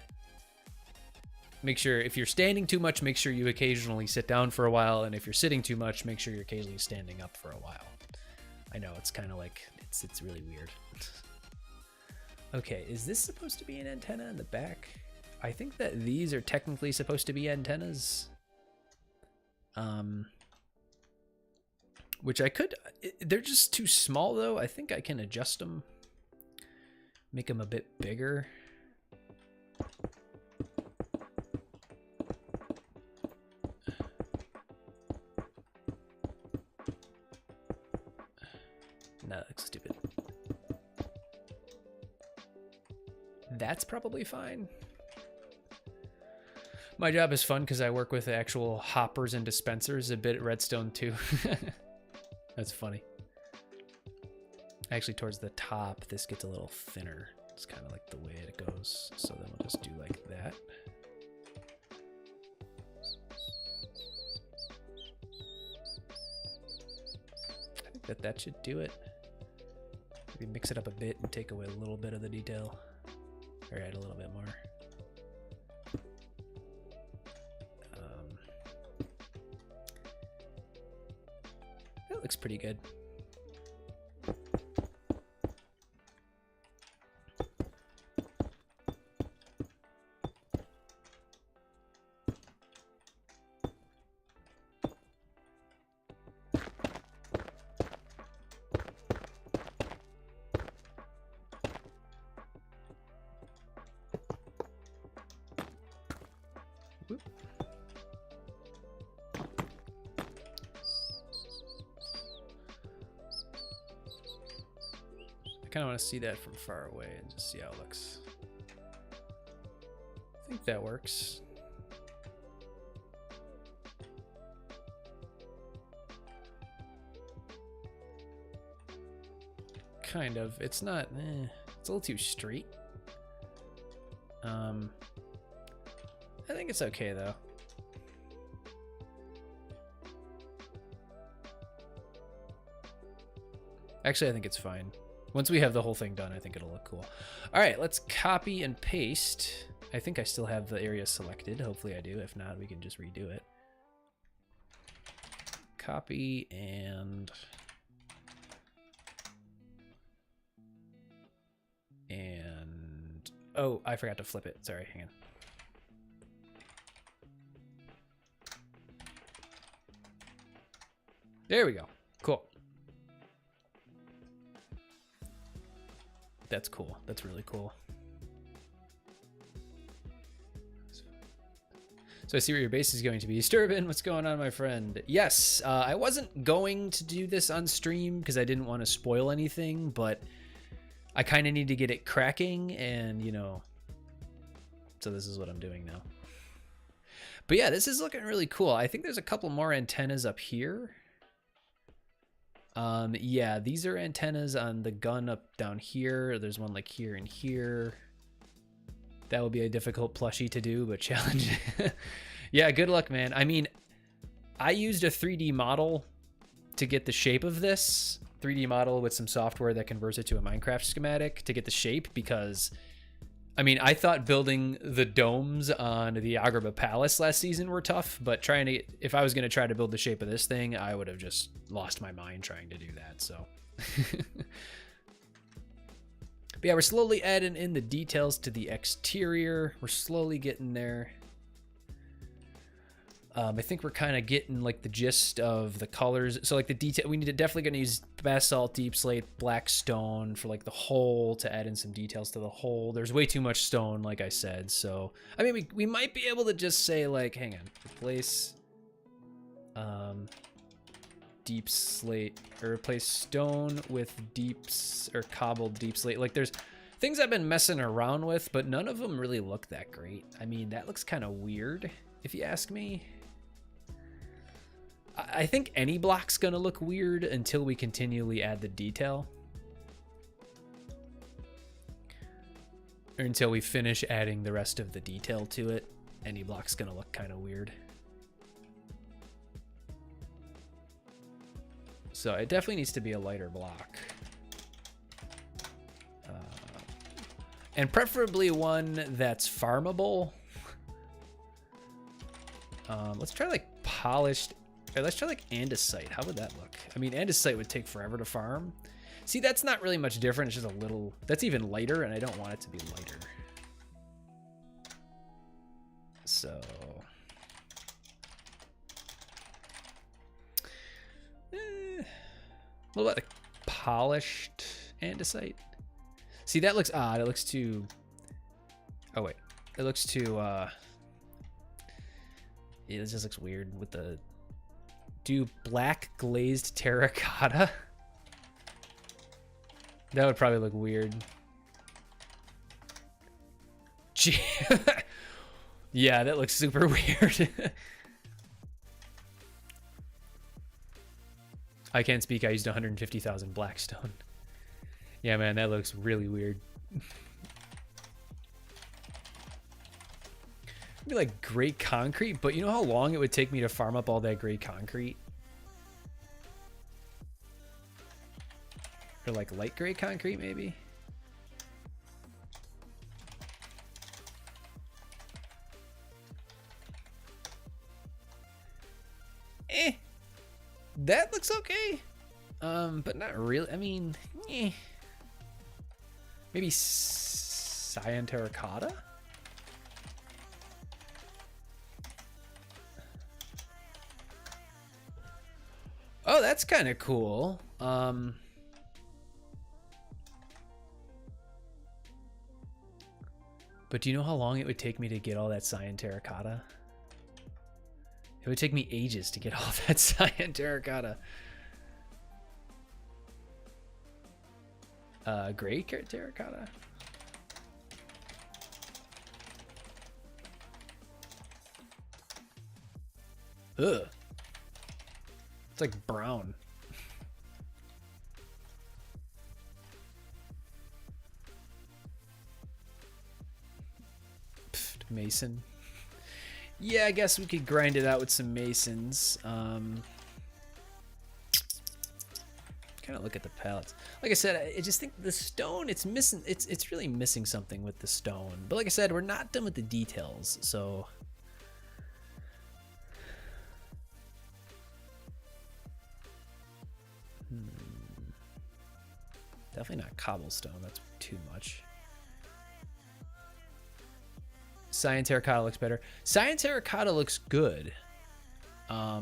A: Make sure if you're standing too much, make sure you occasionally sit down for a while. And if you're sitting too much, make sure you're occasionally standing up for a while. I know it's kind of like, it's really weird. Okay, is this supposed to be an antenna in the back? I think that these are technically supposed to be antennas. Which I could, they're just too small though. I think I can adjust them, make them a bit bigger. No, that looks stupid. That's probably fine. My job is fun because I work with actual hoppers and dispensers a bit at Redstone too. That's funny. Actually, towards the top, this gets a little thinner. It's kind of like the way it goes. So then we'll just do like that. I think that should do it. Maybe mix it up a bit and take away a little bit of the detail. Or add a little bit more. That looks pretty good. I kind of want to see that from far away and just see how it looks. I think that works. Kind of. It's not, it's a little too straight. I think it's okay though. Actually, I think it's fine. Once we have the whole thing done, I think it'll look cool. All right, let's copy and paste. I think I still have the area selected. Hopefully I do. If not, we can just redo it. Copy and oh, I forgot to flip it. Sorry, hang on. There we go. Cool. That's cool. That's really cool. So I see where your base is going to be. Sturbin, what's going on, my friend? Yes, I wasn't going to do this on stream because I didn't want to spoil anything, but I kind of need to get it cracking and, you know, so this is what I'm doing now. But yeah, this is looking really cool. I think there's a couple more antennas up here. Yeah, these are antennas on the gun up down here. There's one like here and here. That would be a difficult plushie to do, but challenge. Yeah, good luck, man. I mean, I used a 3D model to get the shape of this. 3D model with some software that converts it to a Minecraft schematic to get the shape because, I mean, I thought building the domes on the Agrabah Palace last season were tough, but if I was going to try to build the shape of this thing, I would have just lost my mind trying to do that, so. But yeah, we're slowly adding in the details to the exterior. We're slowly getting there. I think we're kind of getting like the gist of the colors. So like the detail, definitely going to use basalt, deep slate, black stone for like the hole to add in some details to the hole. There's way too much stone, like I said. So, I mean, we might be able to just say like, hang on, replace deep slate, or replace stone with cobbled deep slate. Like there's things I've been messing around with, but none of them really look that great. I mean, that looks kind of weird if you ask me. I think any block's gonna look weird until we continually add the detail. Or until we finish adding the rest of the detail to it. Any block's gonna look kind of weird. So it definitely needs to be a lighter block. And preferably one that's farmable. Let's try like polished, or let's try like andesite. How would that look? I mean, andesite would take forever to farm. See, that's not really much different. It's just a little, that's even lighter, and I don't want it to be lighter. So, what about a polished andesite? See, that looks odd. It looks too, oh wait, it looks too, yeah, it just looks weird with the, do black glazed terracotta? That would probably look weird. Gee. Yeah, that looks super weird. I can't speak. I used 150,000 blackstone. Yeah, man, that looks really weird. Maybe like gray concrete, but you know how long it would take me to farm up all that gray concrete? Or like light gray concrete, maybe? That looks okay. But not really. I mean, maybe cyan terracotta? Oh, that's kind of cool. But do you know how long it would take me to get all that cyan terracotta? It would take me ages to get all that cyan terracotta. Gray terracotta? Ugh. It's like brown. Pfft, mason. Yeah, I guess we could grind it out with some masons. Kind of look at the pallets. Like I said, I just think the stone, it's missing. It's really missing something with the stone. But like I said, we're not done with the details, so. Definitely not cobblestone. That's too much. Cyan terracotta looks better. Cyan terracotta looks good. I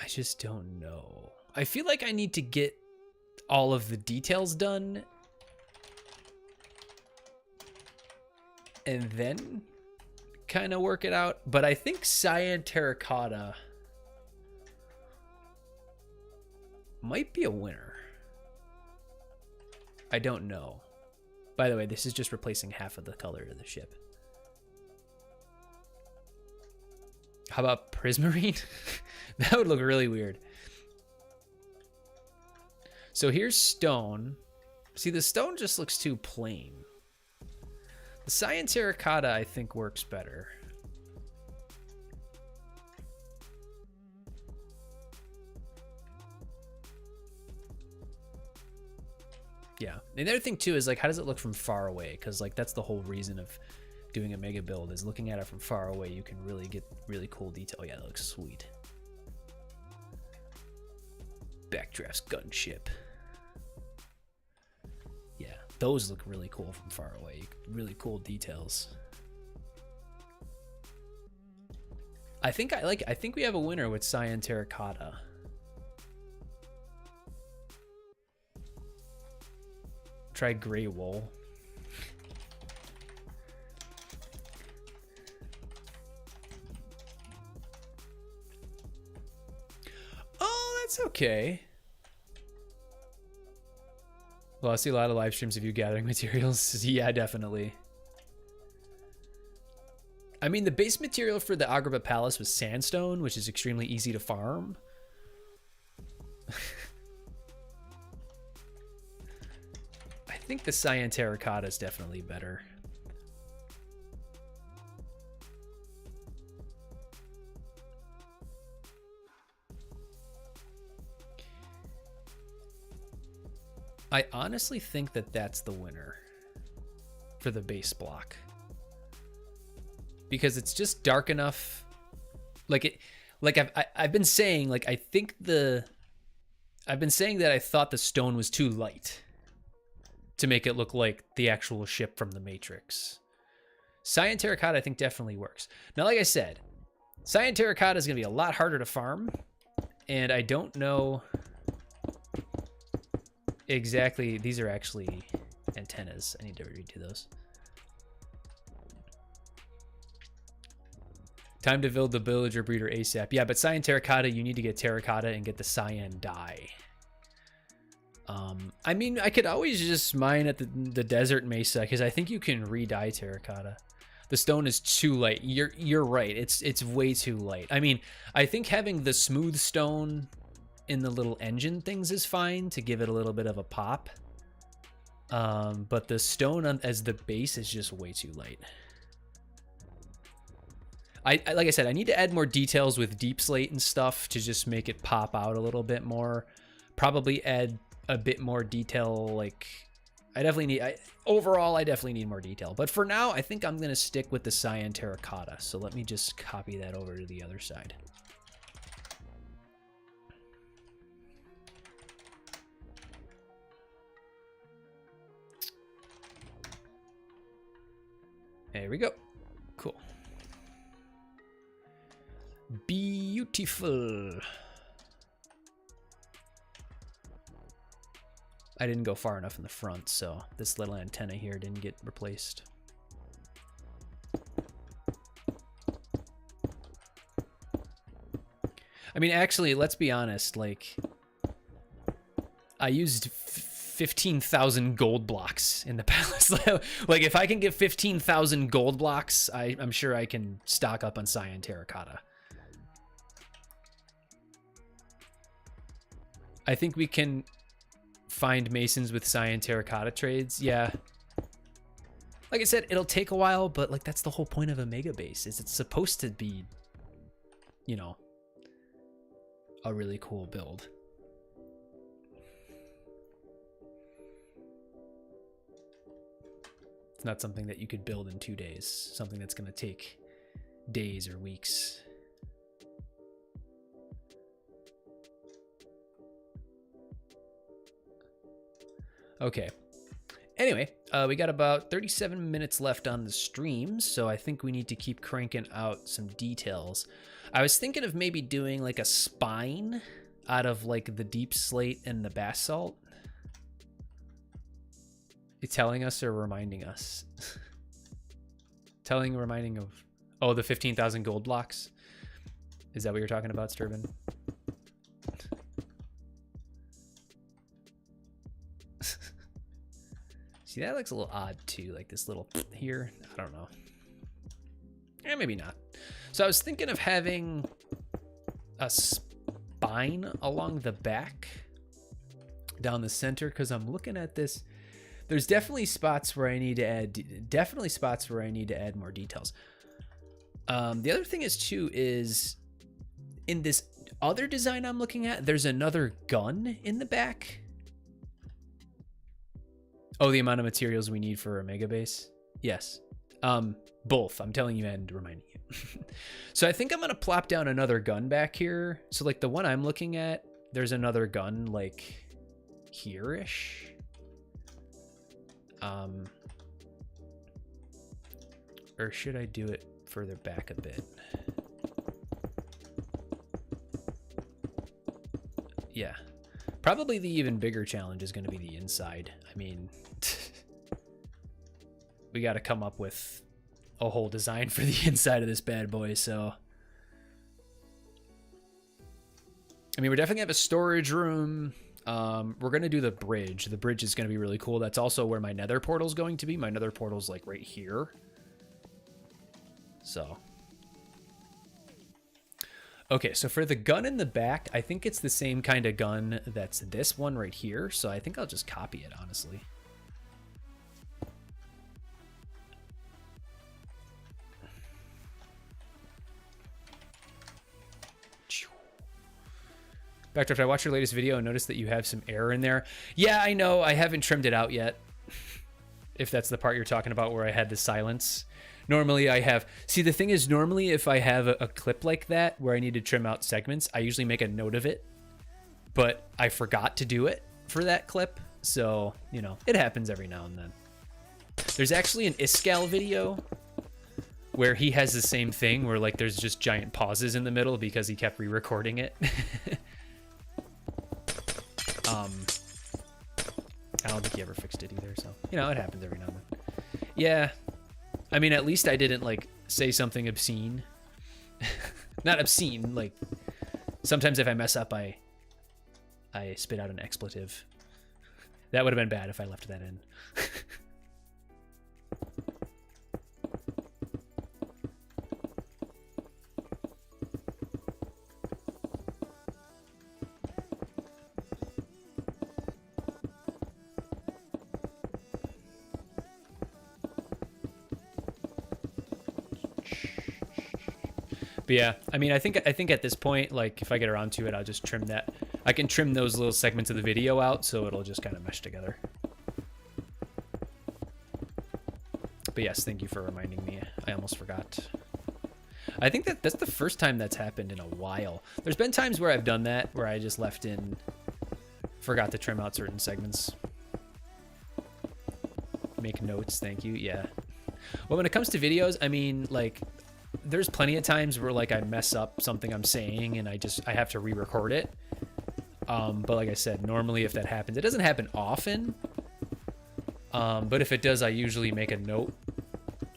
A: just don't know. I feel like I need to get all of the details done and then kind of work it out. But I think cyan terracotta might be a winner. I don't know. By the way, this is just replacing half of the color of the ship. How about prismarine? That would look really weird. So here's stone. See, the stone just looks too plain. The cyan terracotta, I think, works better. Yeah. And the other thing too is like, how does it look from far away? Because like that's the whole reason of doing a mega build, is looking at it from far away. You can really get really cool detail. Yeah, that looks sweet. Backdraft's gunship. Yeah, those look really cool from far away. Really cool details. I think we have a winner with cyan terracotta. Try gray wool. Oh, that's okay. Well, I see a lot of live streams of you gathering materials. Yeah, definitely. I mean, the base material for the Agrabah Palace was sandstone, which is extremely easy to farm. I think the cyan terracotta is definitely better. I honestly think that that's the winner for the base block. Because it's just dark enough. I've been saying, like, I've been saying that I thought the stone was too light to make it look like the actual ship from the Matrix. Cyan Terracotta, I think, definitely works. Now, like I said, Cyan Terracotta is going to be a lot harder to farm, and I don't know exactly. These are actually antennas. I need to redo those. Time to build the villager breeder ASAP. Yeah, but Cyan Terracotta, you need to get Terracotta and get the Cyan dye. I mean, I could always just mine at the Desert Mesa, because I think you can re-dye Terracotta. The stone is too light. You're right. It's way too light. I mean, I think having the smooth stone in the little engine things is fine to give it a little bit of a pop. But the stone as the base is just way too light. I like I said, I need to add more details with deep slate and stuff to just make it pop out a little bit more. Probably add a bit more detail. Like, I definitely need, overall, I definitely need more detail. But for now, I think I'm going to stick with the Cyan Terracotta. So let me just copy that over to the other side. There we go. Cool. Beautiful. I didn't go far enough in the front, so this little antenna here didn't get replaced. I mean, actually, let's be honest, like, I used 15,000 gold blocks in the palace. Like, if I can get 15,000 gold blocks, I'm sure I can stock up on Cyan Terracotta. I think we can find masons with Cyan Terracotta trades. Yeah. Like I said, it'll take a while, but like that's the whole point of a mega base, is it's supposed to be, you know, a really cool build. It's not something that you could build in 2 days, something that's going to take days or weeks. Okay. Anyway, we got about 37 minutes left on the stream, so I think we need to keep cranking out some details. I was thinking of maybe doing like a spine out of like the deep slate and the basalt. It's telling us or reminding us? Reminding of... Oh, the 15,000 gold blocks? Is that what you're talking about, Sturban? See, that looks a little odd too, like this little here. I don't know. Maybe not. So I was thinking of having a spine along the back down the center, because I'm looking at this. There's definitely spots where I need to add more details. The other thing is too is in this other design I'm looking at, there's another gun in the back. Oh, the amount of materials we need for a mega base? Yes. Both. I'm telling you and reminding you. So I think I'm going to plop down another gun back here. So like the one I'm looking at, there's another gun like here-ish. Or should I do it further back a bit? Yeah. Probably the even bigger challenge is going to be the inside. I mean, we got to come up with a whole design for the inside of this bad boy, so. I mean, we're definitely going to have a storage room. We're going to do the bridge. The bridge is going to be really cool. That's also where my nether portal is going to be. My nether portal's like right here. So. Okay, so for the gun in the back, I think it's the same kind of gun that's this one right here. So I think I'll just copy it, honestly. Backdraft, I watched your latest video and noticed that you have some error in there. Yeah, I know. I haven't trimmed it out yet. If that's the part you're talking about where I had the silence. Normally I have... See, the thing is, normally if I have a clip like that where I need to trim out segments, I usually make a note of it. But I forgot to do it for that clip. So, you know, it happens every now and then. There's actually an Iskal video where he has the same thing where, like, there's just giant pauses in the middle because he kept re-recording it. I don't think he ever fixed it either, so, you know, it happens every now and then. Yeah. I mean, at least I didn't, like, say something obscene. Not obscene, like, sometimes if I mess up, I spit out an expletive. That would have been bad if I left that in. But yeah, I mean, I think at this point, like, if I get around to it, I'll just trim that. I can trim those little segments of the video out, so it'll just kind of mesh together. But yes, thank you for reminding me. I almost forgot. I think that's the first time that's happened in a while. There's been times where I've done that, where I just forgot to trim out certain segments. Make notes, thank you, yeah. Well, when it comes to videos, I mean, like, there's plenty of times where, like, I mess up something I'm saying and I have to re-record it. But like I said, normally if that happens, it doesn't happen often. But if it does, I usually make a note.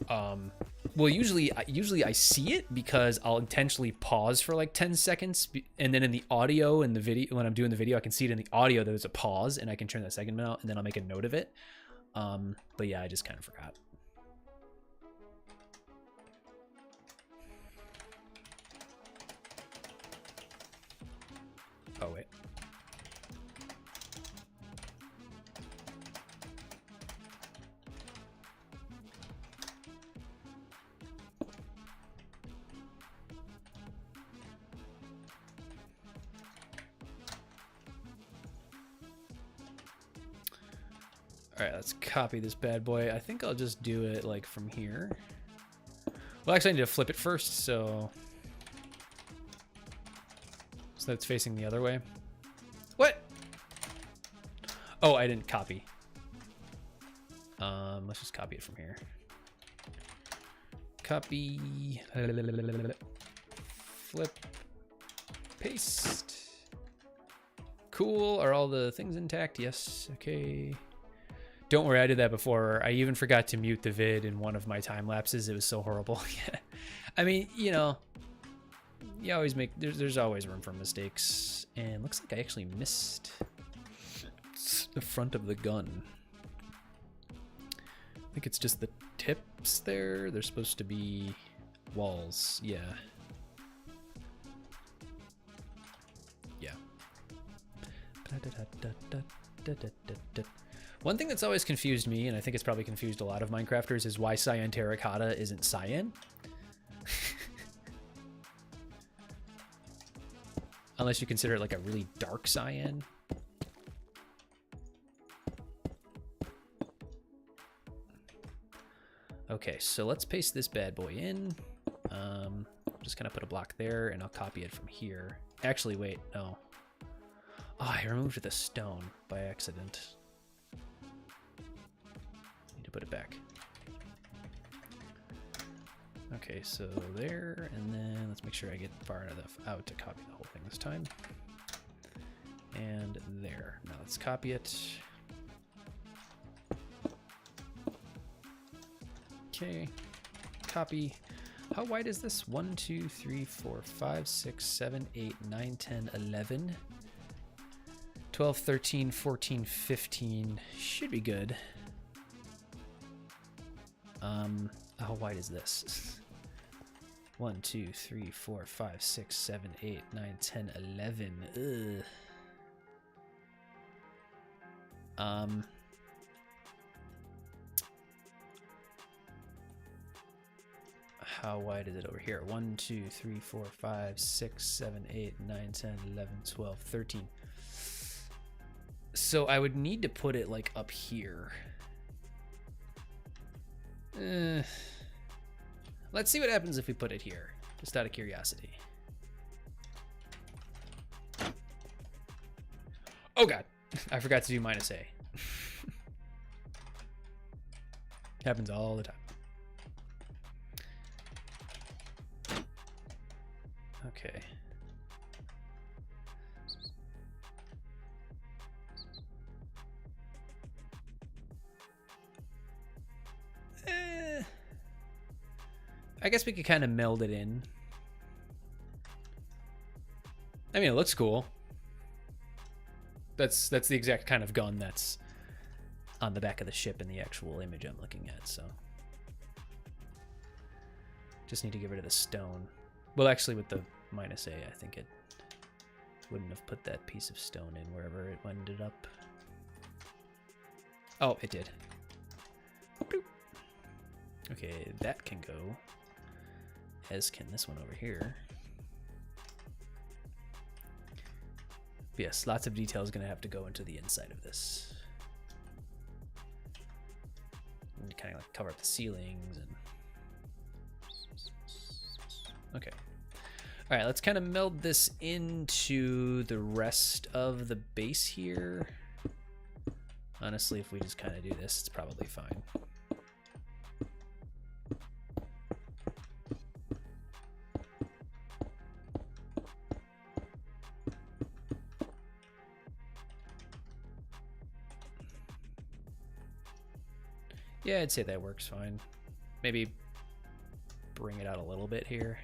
A: Well, usually I see it because I'll intentionally pause for like 10 seconds. And then in the audio and the video, when I'm doing the video, I can see it in the audio that there's a pause and I can turn that segment out and then I'll make a note of it. But yeah, I just kind of forgot. Oh, wait. All right, let's copy this bad boy. I think I'll just do it like from here. Well, actually I need to flip it first, so that's facing the other way. What? Oh, I didn't copy. Let's just copy it from here. Copy. Flip. Paste. Cool. Are all the things intact? Yes. Okay. Don't worry, I did that before. I even forgot to mute the vid in one of my time lapses. It was so horrible. Yeah. I mean, you know, you always make, there's always room for mistakes. And looks like I actually missed the front of the gun. I think it's just the tips there. They're supposed to be walls. Yeah. Yeah. One thing that's always confused me, and I think it's probably confused a lot of Minecrafters, is why cyan terracotta isn't cyan. Unless you consider it like a really dark cyan. Okay, so let's paste this bad boy in. I'm just gonna put a block there and I'll copy it from here. Actually, wait, no. Oh, I removed the stone by accident. Need to put it back. Okay, so there, and then let's make sure I get far enough out to copy the whole thing this time. And there. Now let's copy it. Okay, copy. How wide is this? 1, 2, 3, 4, 5, 6, 7, 8, 9, 10, 11, 12, 13, 14, 15. Should be good. How wide is this? 1, 2, 3, 4, 5, 6, 7, 8, 9, 10, 11. Ugh. how wide is it over here? 1, 2, 3, 4, 5, 6, 7, 8, 9, 10, 11, 12, 13. So I would need to put it like up here. Let's see what happens if we put it here, just out of curiosity. Oh god, I forgot to do -A. Happens all the time. Okay. I guess we could kind of meld it in. I mean, it looks cool. That's the exact kind of gun that's on the back of the ship in the actual image I'm looking at, so. Just need to get rid of the stone. Well, actually, with the -A, I think it wouldn't have put that piece of stone in wherever it ended up. Oh, it did. Okay, that can go. As can this one over here. But yes, lots of detail is going to have to go into the inside of this. And kind of like cover up the ceilings and. Okay. All right, let's kind of meld this into the rest of the base here. Honestly, if we just kind of do this, it's probably fine. Yeah, I'd say that works fine. Maybe bring it out a little bit here.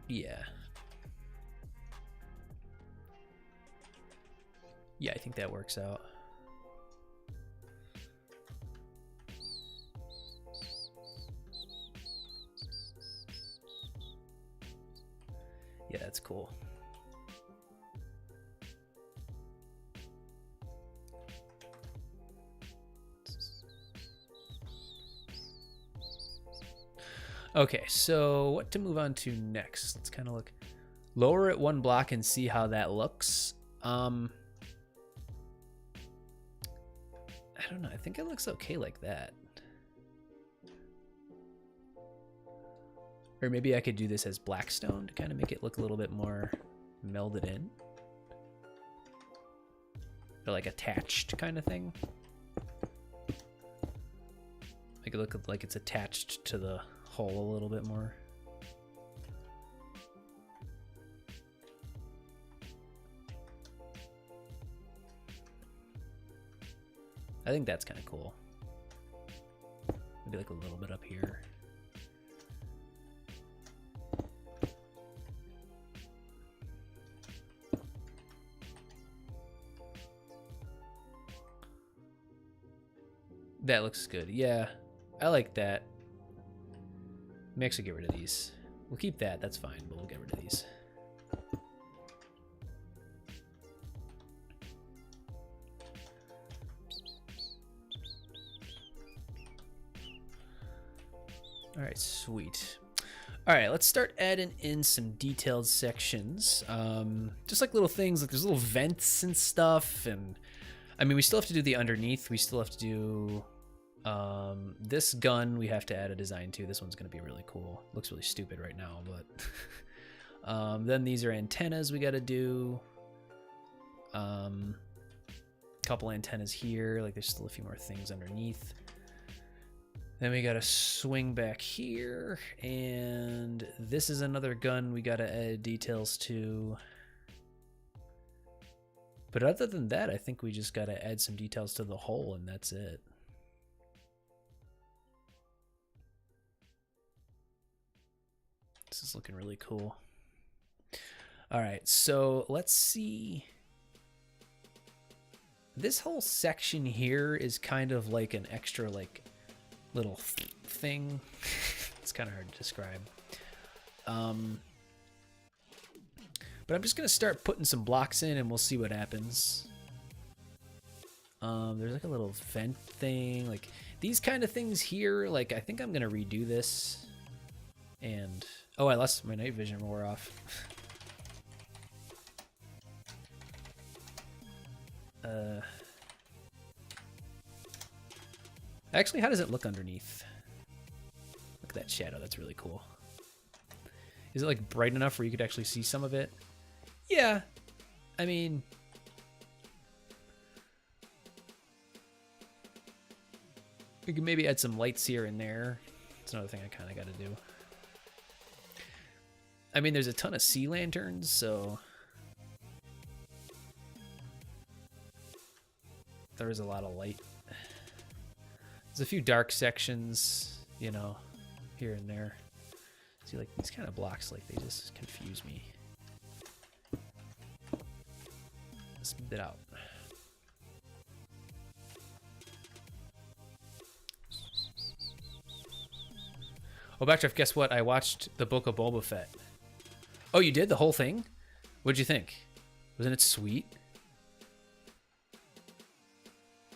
A: Yeah. Yeah, I think that works out. Yeah, that's cool. Okay, so what to move on to next? Let's kind of look. Lower it 1 block and see how that looks. I don't know. I think it looks okay like that. Or maybe I could do this as blackstone to kind of make it look a little bit more melded in. Or like attached kind of thing. Make it look like it's attached to the hull a little bit more. I think that's kind of cool. Maybe like a little bit up here. That looks good. Yeah, I like that. May actually get rid of these. We'll keep that, that's fine, but we'll get rid of these. All right, sweet. All right, let's start adding in some detailed sections. Just like little things, like there's little vents and stuff, and I mean, we still have to do the underneath. We still have to do this gun. We have to add a design to. This one's gonna be really cool. Looks really stupid right now, but then these are antennas we got to do. Couple antennas here. Like there's still a few more things underneath. Then we got to swing back here, and this is another gun we got to add details to. But other than that, I think we just got to add some details to the hull, and that's it. This is looking really cool. All right, so let's see. This whole section here is kind of like an extra, like, little thing. It's kind of hard to describe. But I'm just going to start putting some blocks in and we'll see what happens. There's like a little vent thing, like these kind of things here. Like I think I'm gonna redo this. And oh, I lost my night vision wore off. Actually, how does it look underneath? Look at that shadow. That's really cool. Is it like bright enough where you could actually see some of it? Yeah. I mean, we could maybe add some lights here and there. That's another thing I kind of got to do. I mean, there's a ton of sea lanterns, so there is a lot of light. There's a few dark sections, you know, here and there. See, like these kind of blocks, like they just confuse me. Smooth it out. Oh, Backdraft, guess what? I watched the Book of Boba Fett. Oh, you did? The whole thing? What'd you think? Wasn't it sweet?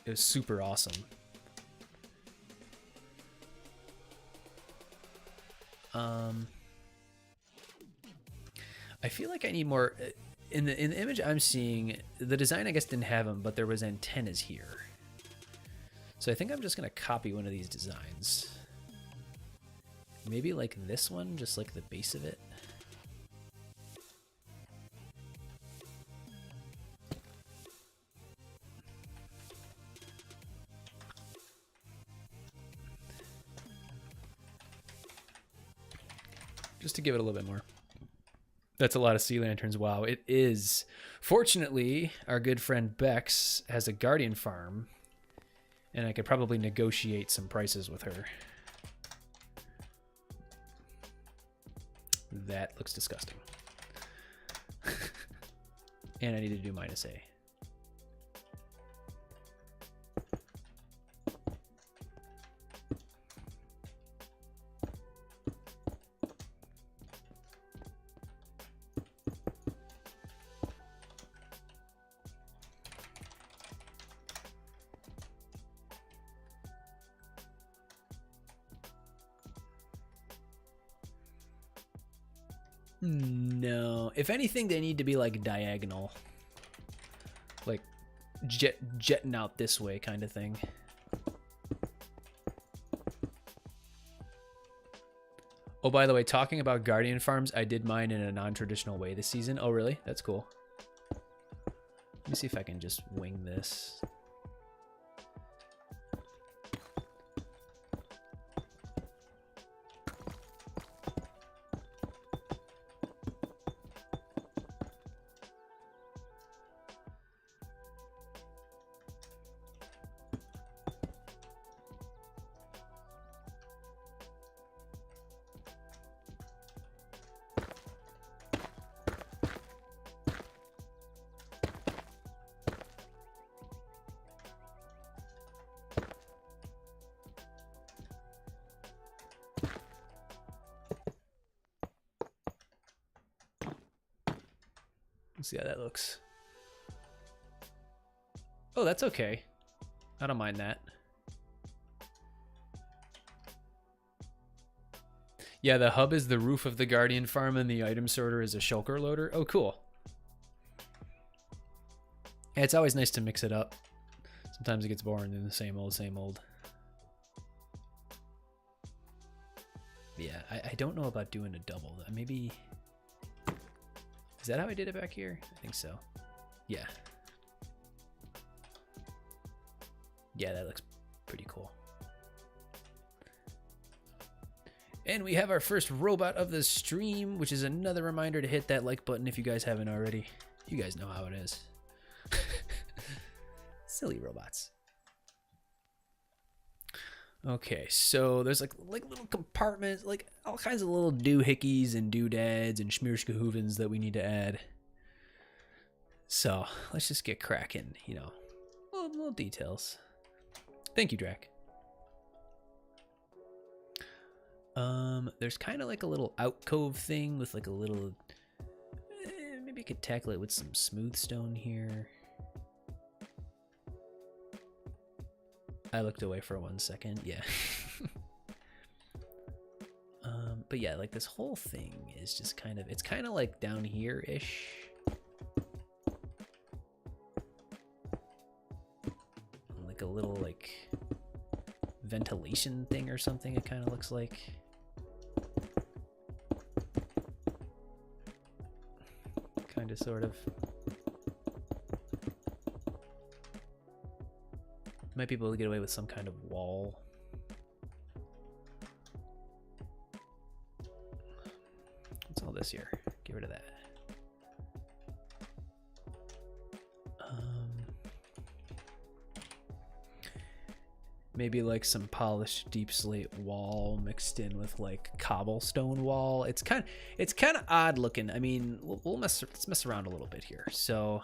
A: It was super awesome. I feel like I need more. In the image I'm seeing, the design I guess didn't have them, but there was antennas here. So I think I'm just gonna copy one of these designs. Maybe like this one, just like the base of it. Just to give it a little bit more. That's a lot of sea lanterns. Wow, it is. Fortunately, our good friend Bex has a guardian farm, and I could probably negotiate some prices with her. That looks disgusting. And I need to do -A. No, if anything, they need to be like diagonal, like jetting out this way kind of thing. Oh, by the way, talking about guardian farms, I did mine in a non-traditional way this season. Oh, really? That's cool. Let me see if I can just wing this. Let's see how that looks. Oh, that's okay. I don't mind that. Yeah, the hub is the roof of the Guardian farm and the item sorter is a shulker loader. Oh, cool. Yeah, it's always nice to mix it up. Sometimes it gets boring in the same old, same old. Yeah, I don't know about doing a double. Maybe... Is that how I did it back here? I think so. Yeah. Yeah, that looks pretty cool. And we have our first robot of the stream, which is another reminder to hit that like button if you guys haven't already. You guys know how it is. Silly robots. Okay, so there's like little compartments, like all kinds of little doohickeys and doodads and schmearschkahoovens that we need to add. So let's just get cracking, you know, little details. Thank you, Drac. There's kind of like a little alcove thing with like a little, maybe I could tackle it with some smooth stone here. I looked away for 1 second. Yeah. But yeah, like this whole thing is just kind of, it's kind of like down here-ish. Like a little like ventilation thing or something, it kind of looks like. Kind of, sort of. Might be able to get away with some kind of wall. What's all this here? Get rid of that. Maybe like some polished deep slate wall mixed in with like cobblestone wall. It's kind of odd looking. I mean, let's mess around a little bit here. So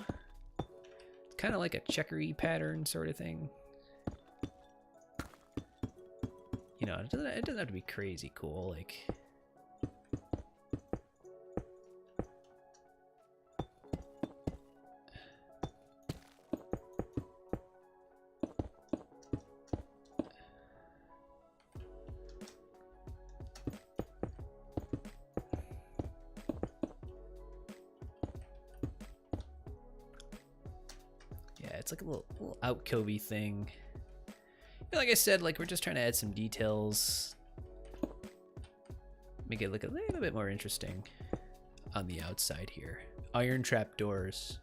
A: it's kind of like a checkery pattern sort of thing. You know, it doesn't have to be crazy cool. Like, yeah, it's like a little alcove-y thing. Like I said, like we're just trying to add some details, make it look a little bit more interesting on the outside here. Iron trap doors.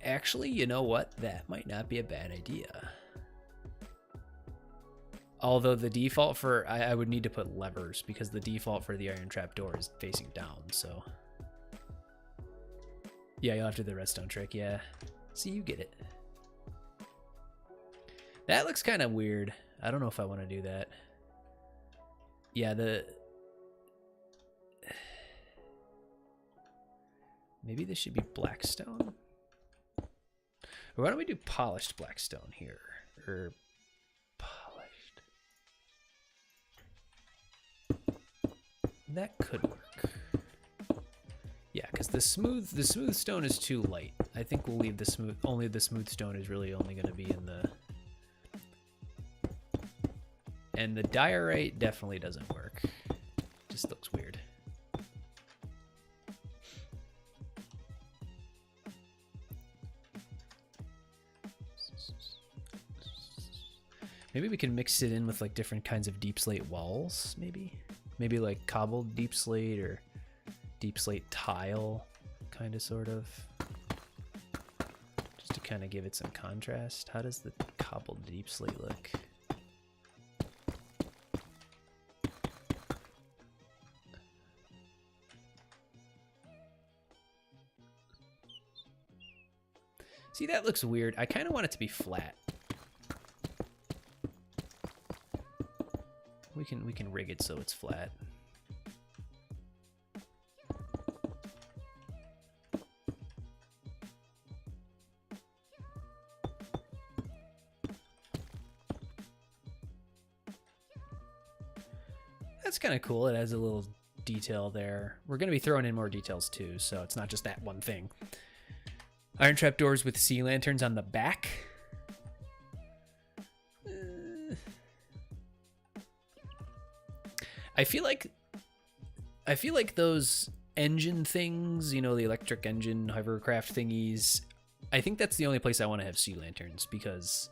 A: Actually, you know what? That might not be a bad idea. Although the default for, I would need to put levers because the default for the iron trap door is facing down, so. Yeah, you'll have to do the redstone trick, yeah. See, you get it. That looks kind of weird. I don't know if I want to do that. Yeah, maybe this should be blackstone. Or why don't we do polished blackstone here? Or polished. That could work. Yeah, because the smooth stone is too light. I think we'll leave the smooth. Only the smooth stone is really only going to be in the. And the diorite definitely doesn't work. Just looks weird. Maybe we can mix it in with like different kinds of deep slate walls, maybe? Maybe like cobbled deep slate or deep slate tile, kind of, sort of. Just to kind of give it some contrast. How does the cobbled deep slate look? See, that looks weird. I kind of want it to be flat. We can rig it so it's flat. That's kind of cool. It has a little detail there. We're going to be throwing in more details too, so it's not just that one thing. Iron trap doors with sea lanterns on the back. I feel like those engine things, you know, the electric engine hovercraft thingies, I think that's the only place I want to have sea lanterns because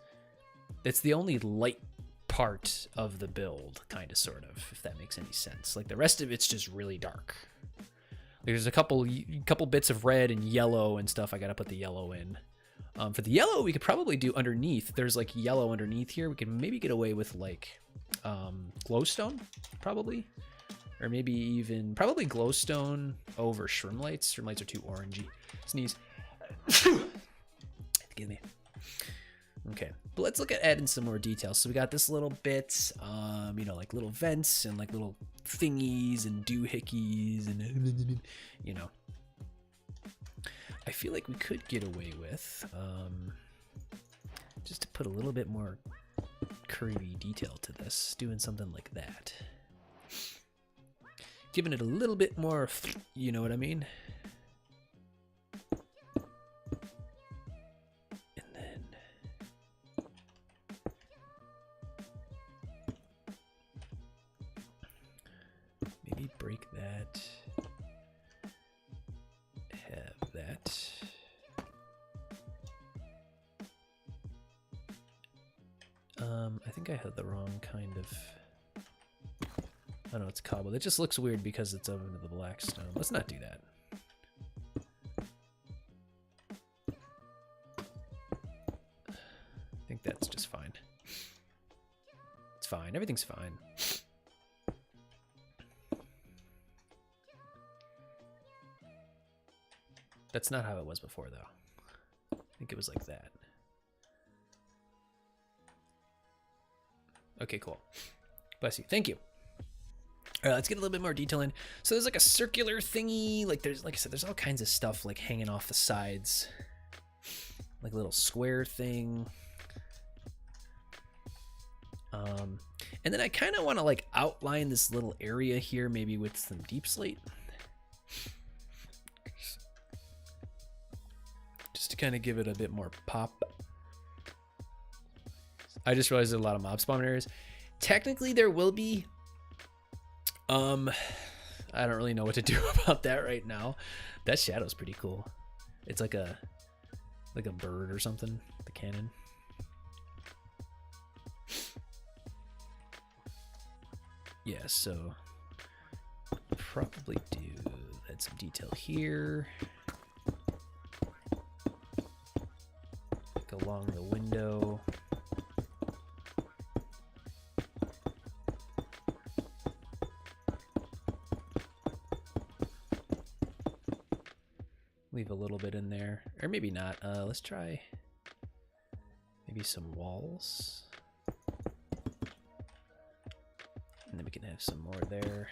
A: it's the only light part of the build, kind of, sort of, if that makes any sense. Like the rest of it's just really dark. There's a couple bits of red and yellow and stuff I gotta put the yellow in. For the yellow, we could probably do underneath. There's like yellow underneath here. We could maybe get away with like glowstone, probably. Or maybe even, probably glowstone over shrimlights. Shrimlights are too orangey. Sneeze. Excuse me. Okay, but let's look at adding some more details. So we got this little bit, you know, like little vents and like little thingies and doohickeys and, you know. I feel like we could get away with, just to put a little bit more curvy detail to this, doing something like that. Giving it a little bit more, you know what I mean? And then that. Have that. I think I had the wrong kind of... Oh no, it's cobbled. It just looks weird because it's over the black stone. Let's not do that. I think that's just fine. It's fine. Everything's fine. That's not how it was before, though. I think it was like that. Okay, cool. Bless you. Thank you. All right, let's get a little bit more detail in. So there's like a circular thingy. Like there's, like I said, there's all kinds of stuff like hanging off the sides. Like a little square thing. And then I kind of want to like outline this little area here, maybe with some deep slate. Just to kind of give it a bit more pop. I just realized there's a lot of mob spawn areas. Technically there will be. I don't really know what to do about that right now. That shadow's pretty cool. It's like a bird or something, the cannon. Yeah, so probably do add some detail here. Like along the window. Leave a little bit in there, or maybe not. Let's try maybe some walls. And then we can have some more there.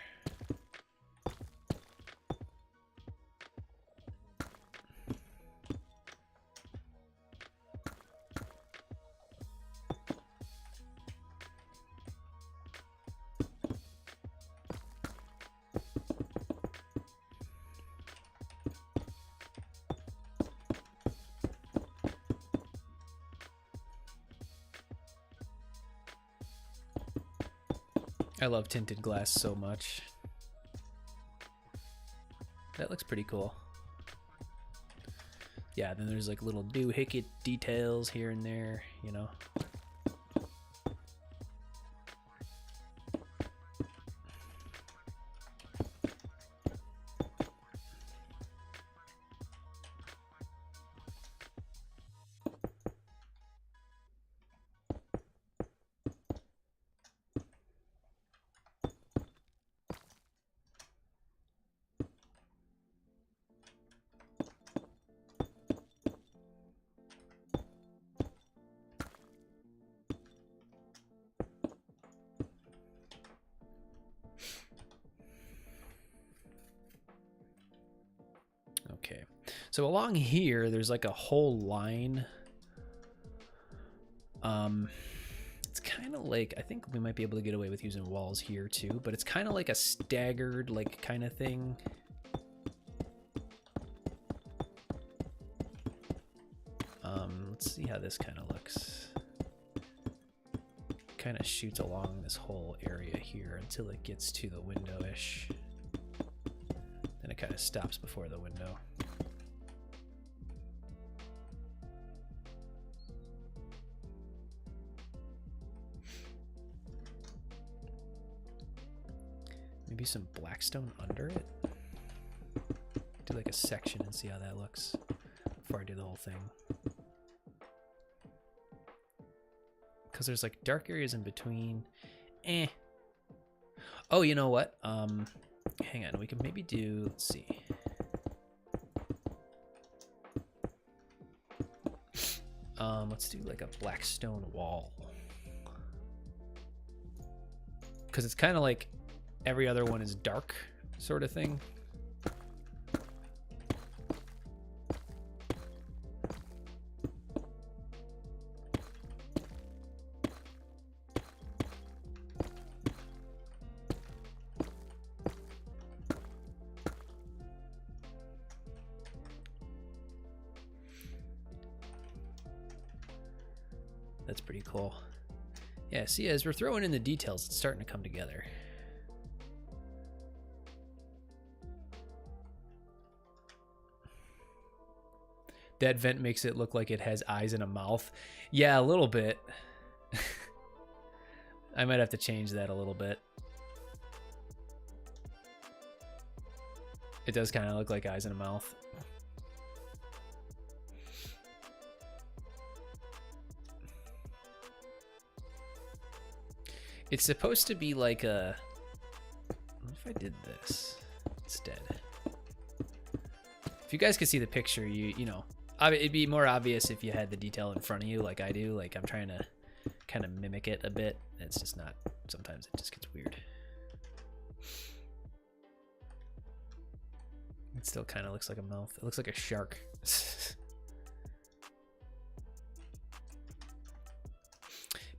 A: I love tinted glass so much. That looks pretty cool. Yeah, then there's like little doohickey details here and there, you know. Okay, so along here, there's like a whole line. It's kind of like, I think we might be able to get away with using walls here too, but it's kind of like a staggered, like kind of thing. Let's see how this kind of looks. Kind of shoots along this whole area here until it gets to the window-ish. Then it kind of stops before the window. Maybe some blackstone under it. Do like a section and see how that looks before I do the whole thing. Because there's like dark areas in between. Oh, you know what? Hang on, we can maybe do, let's see. Let's do like a black stone wall. Because it's kind of like every other one is dark sort of thing. That's pretty cool. Yeah, see, as we're throwing in the details, it's starting to come together. That vent makes it look like it has eyes and a mouth. Yeah, a little bit. I might have to change that a little bit. It does kind of look like eyes and a mouth. It's supposed to be like a... What if I did this instead? If you guys could see the picture, you know, it'd be more obvious if you had the detail in front of you like I do. Like I'm trying to kind of mimic it a bit. It's just not, sometimes it just gets weird. It still kind of looks like a mouth. It looks like a shark.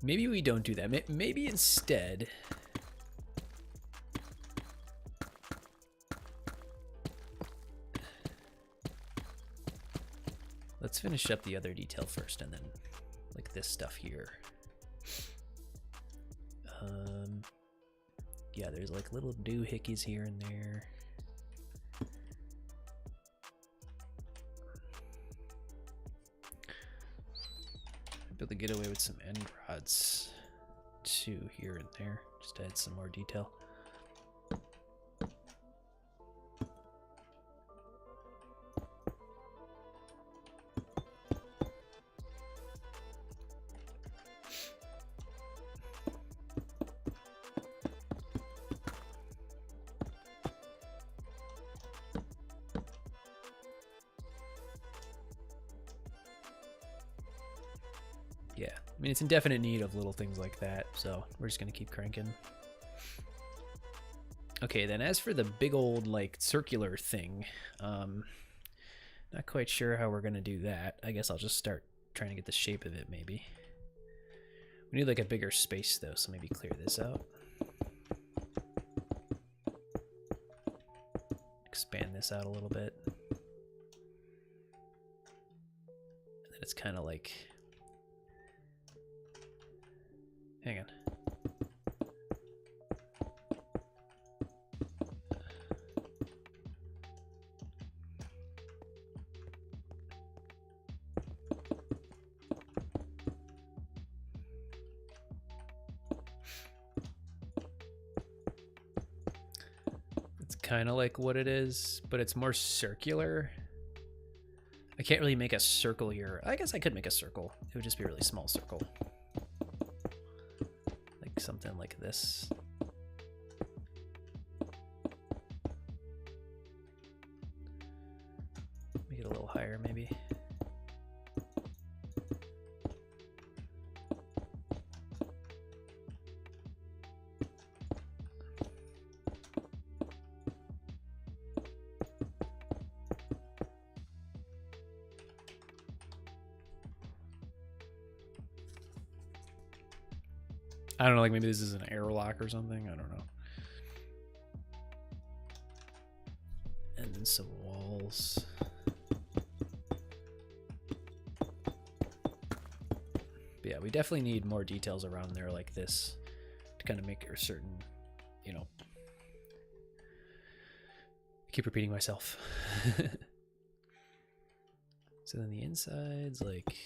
A: Maybe we don't do that. Maybe instead... Let's finish up the other detail first, and then like this stuff here. Yeah, there's like little doohickeys here and there. Be able to get away with some end rods too here and there, just to add some more detail. Yeah, I mean, it's in definite need of little things like that, so we're just gonna keep cranking. Okay, then as for the big old like circular thing, not quite sure how we're gonna do that. I guess I'll just start trying to get the shape of it maybe. We need like a bigger space though, so maybe clear this out. Expand this out a little bit. And then it's kind of like... Hang on. It's kind of like what it is, but it's more circular. I can't really make a circle here. I guess I could make a circle. It would just be a really small circle. Something like this. Make it a little higher, maybe. I don't know, like maybe this is an airlock or something. I don't know. And then some walls. But yeah, we definitely need more details around there like this to kind of make it certain, you know. I keep repeating myself. So then the inside's like...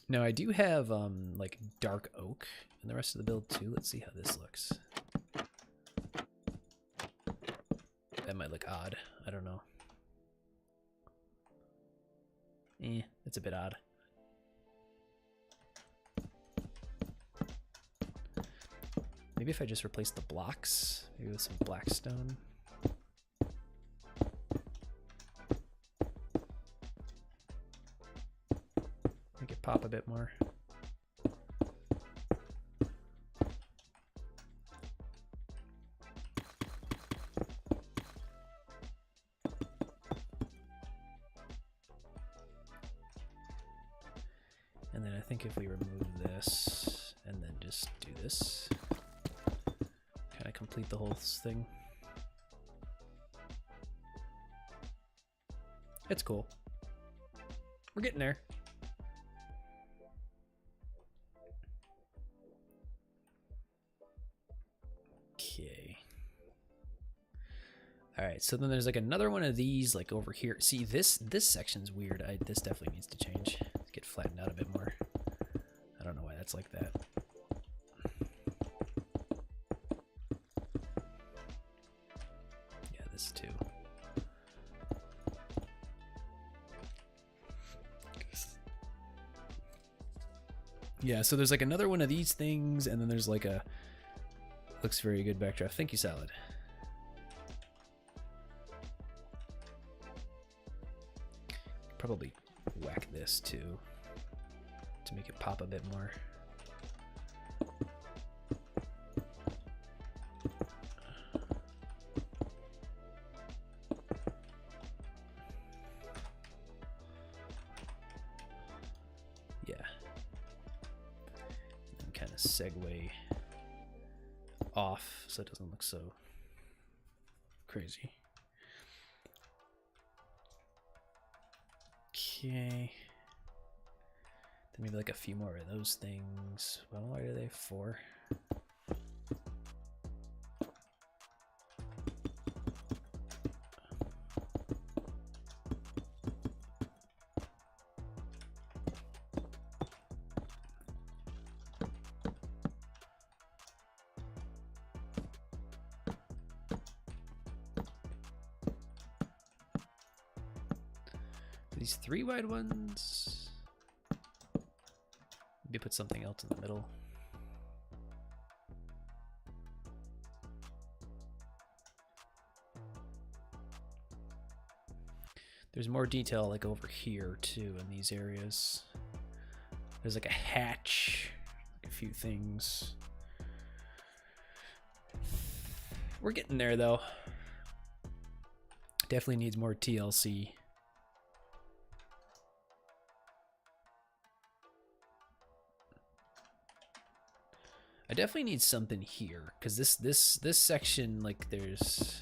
A: Now I do have like dark oak in the rest of the build too. Let's see how this looks. That might look odd. I don't know. It's a bit odd. Maybe if I just replace the blocks, maybe with some black stone. Make it pop a bit more. And then I think if we remove this and then just do this, kind of complete the whole thing. It's cool. We're getting there. Okay. All right, so then there's like another one of these like over here. See, this section's weird. This definitely needs to change. Let's get flattened out a bit more. I don't know why that's like that. Yeah, this too. Yeah, so there's like another one of these things, and then there's like a, looks very good backdraft. Thank you, Salad. Probably whack this too to make it pop a bit more. Yeah. And kind of segue off so it doesn't look so crazy. Okay. Then maybe like a few more of those things. Well, why are they 4? These 3 wide ones. Maybe put something else in the middle. There's more detail like over here too in these areas. There's like a hatch, a few things. We're getting there though. Definitely needs more TLC. I definitely need something here because this section, like, there's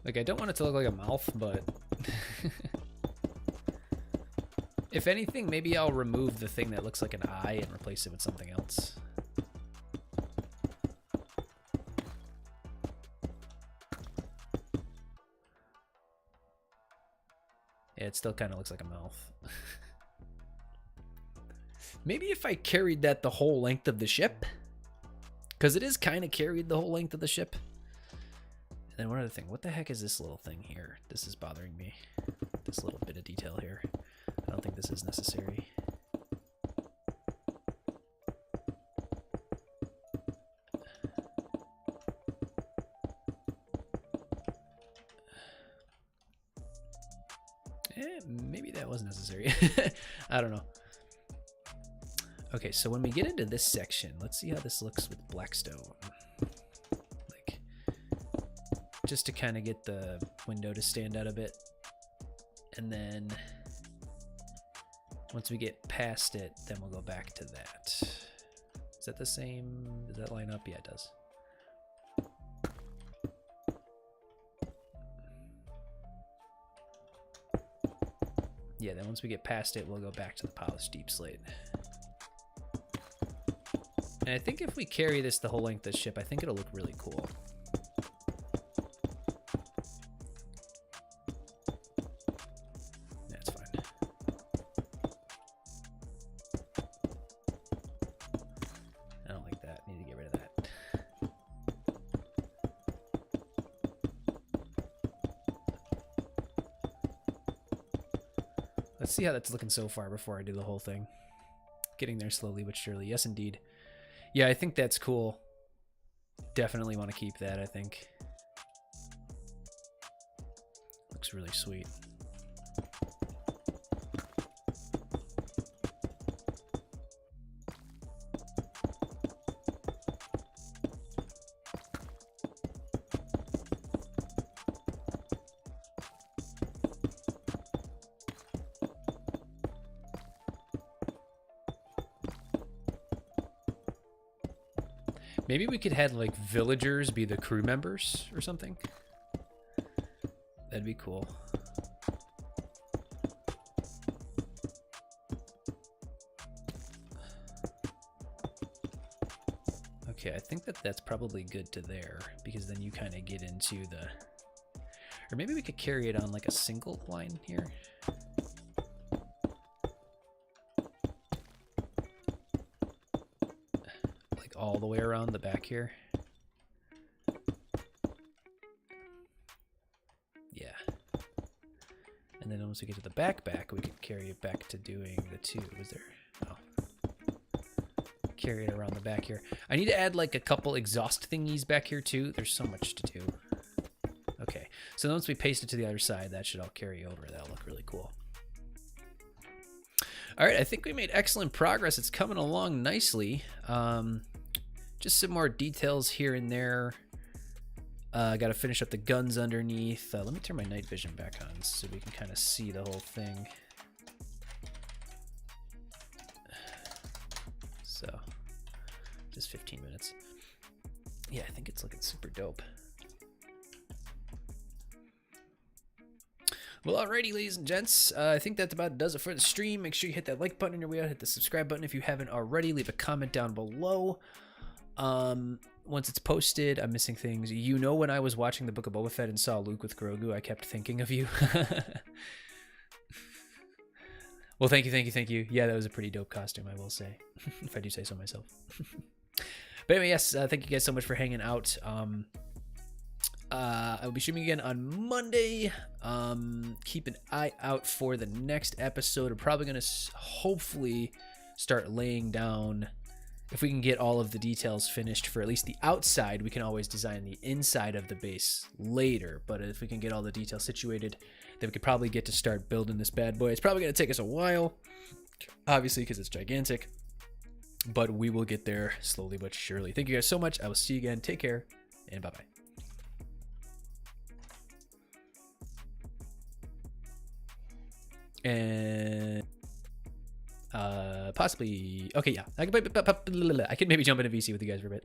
A: like, I don't want it to look like a mouth, but if anything, maybe I'll remove the thing that looks like an eye and replace it with something else. Yeah, it still kind of looks like a mouth. Maybe if I carried that the whole length of the ship, because it is kind of carried the whole length of the ship. And then one other thing, what the heck is this little thing here? This is bothering me. This little bit of detail here. I don't think this is necessary. Maybe that was necessary. I don't know. Okay, so when we get into this section, let's see how this looks with Blackstone. Like, just to kind of get the window to stand out a bit. And then once we get past it, then we'll go back to that. Is that the same? Does that line up? Yeah, it does. Yeah, then once we get past it, we'll go back to the polished deep slate. And I think if we carry this the whole length of the ship, I think it'll look really cool. That's fine. I don't like that. Need to get rid of that. Let's see how that's looking so far before I do the whole thing. Getting there slowly but surely. Yes, indeed. Yeah, I think that's cool. Definitely want to keep that, I think. Looks really sweet. Maybe we could have like villagers be the crew members or something. That'd be cool. Okay, I think that that's probably good to there, because then you kind of get into the... Or maybe we could carry it on like a single line here. Like all the way around the back here. Yeah. And then once we get to the back, we could carry it back to doing the two. Was there? Oh. Carry it around the back here. I need to add like a couple exhaust thingies back here too. There's so much to do. Okay, so once we paste it to the other side, that should all carry over. That'll look really cool. All right, I think we made excellent progress. It's coming along nicely. Just some more details here and there. Got to finish up the guns underneath. Let me turn my night vision back on so we can kind of see the whole thing. So, just 15 minutes. Yeah, I think it's looking super dope. Well, alrighty, ladies and gents. I think that about does it for the stream. Make sure you hit that like button on your way out. Hit the subscribe button if you haven't already. Leave a comment down below. Once it's posted, I'm missing things. You know, when I was watching the Book of Boba Fett and saw Luke with Grogu, I kept thinking of you. Well, thank you. Yeah, that was a pretty dope costume, I will say, if I do say so myself. But anyway, yes, thank you guys so much for hanging out. I'll be streaming again on Monday. Keep an eye out for the next episode. I'm probably going to hopefully start laying down, if we can get all of the details finished for at least the outside. We can always design the inside of the base later, but if we can get all the details situated, then we could probably get to start building this bad boy. It's probably going to take us a while, obviously, because it's gigantic, but we will get there slowly but surely. Thank you guys so much. I will see you again. Take care, and bye-bye. And possibly, okay, yeah, I can maybe jump into VC with you guys for a bit.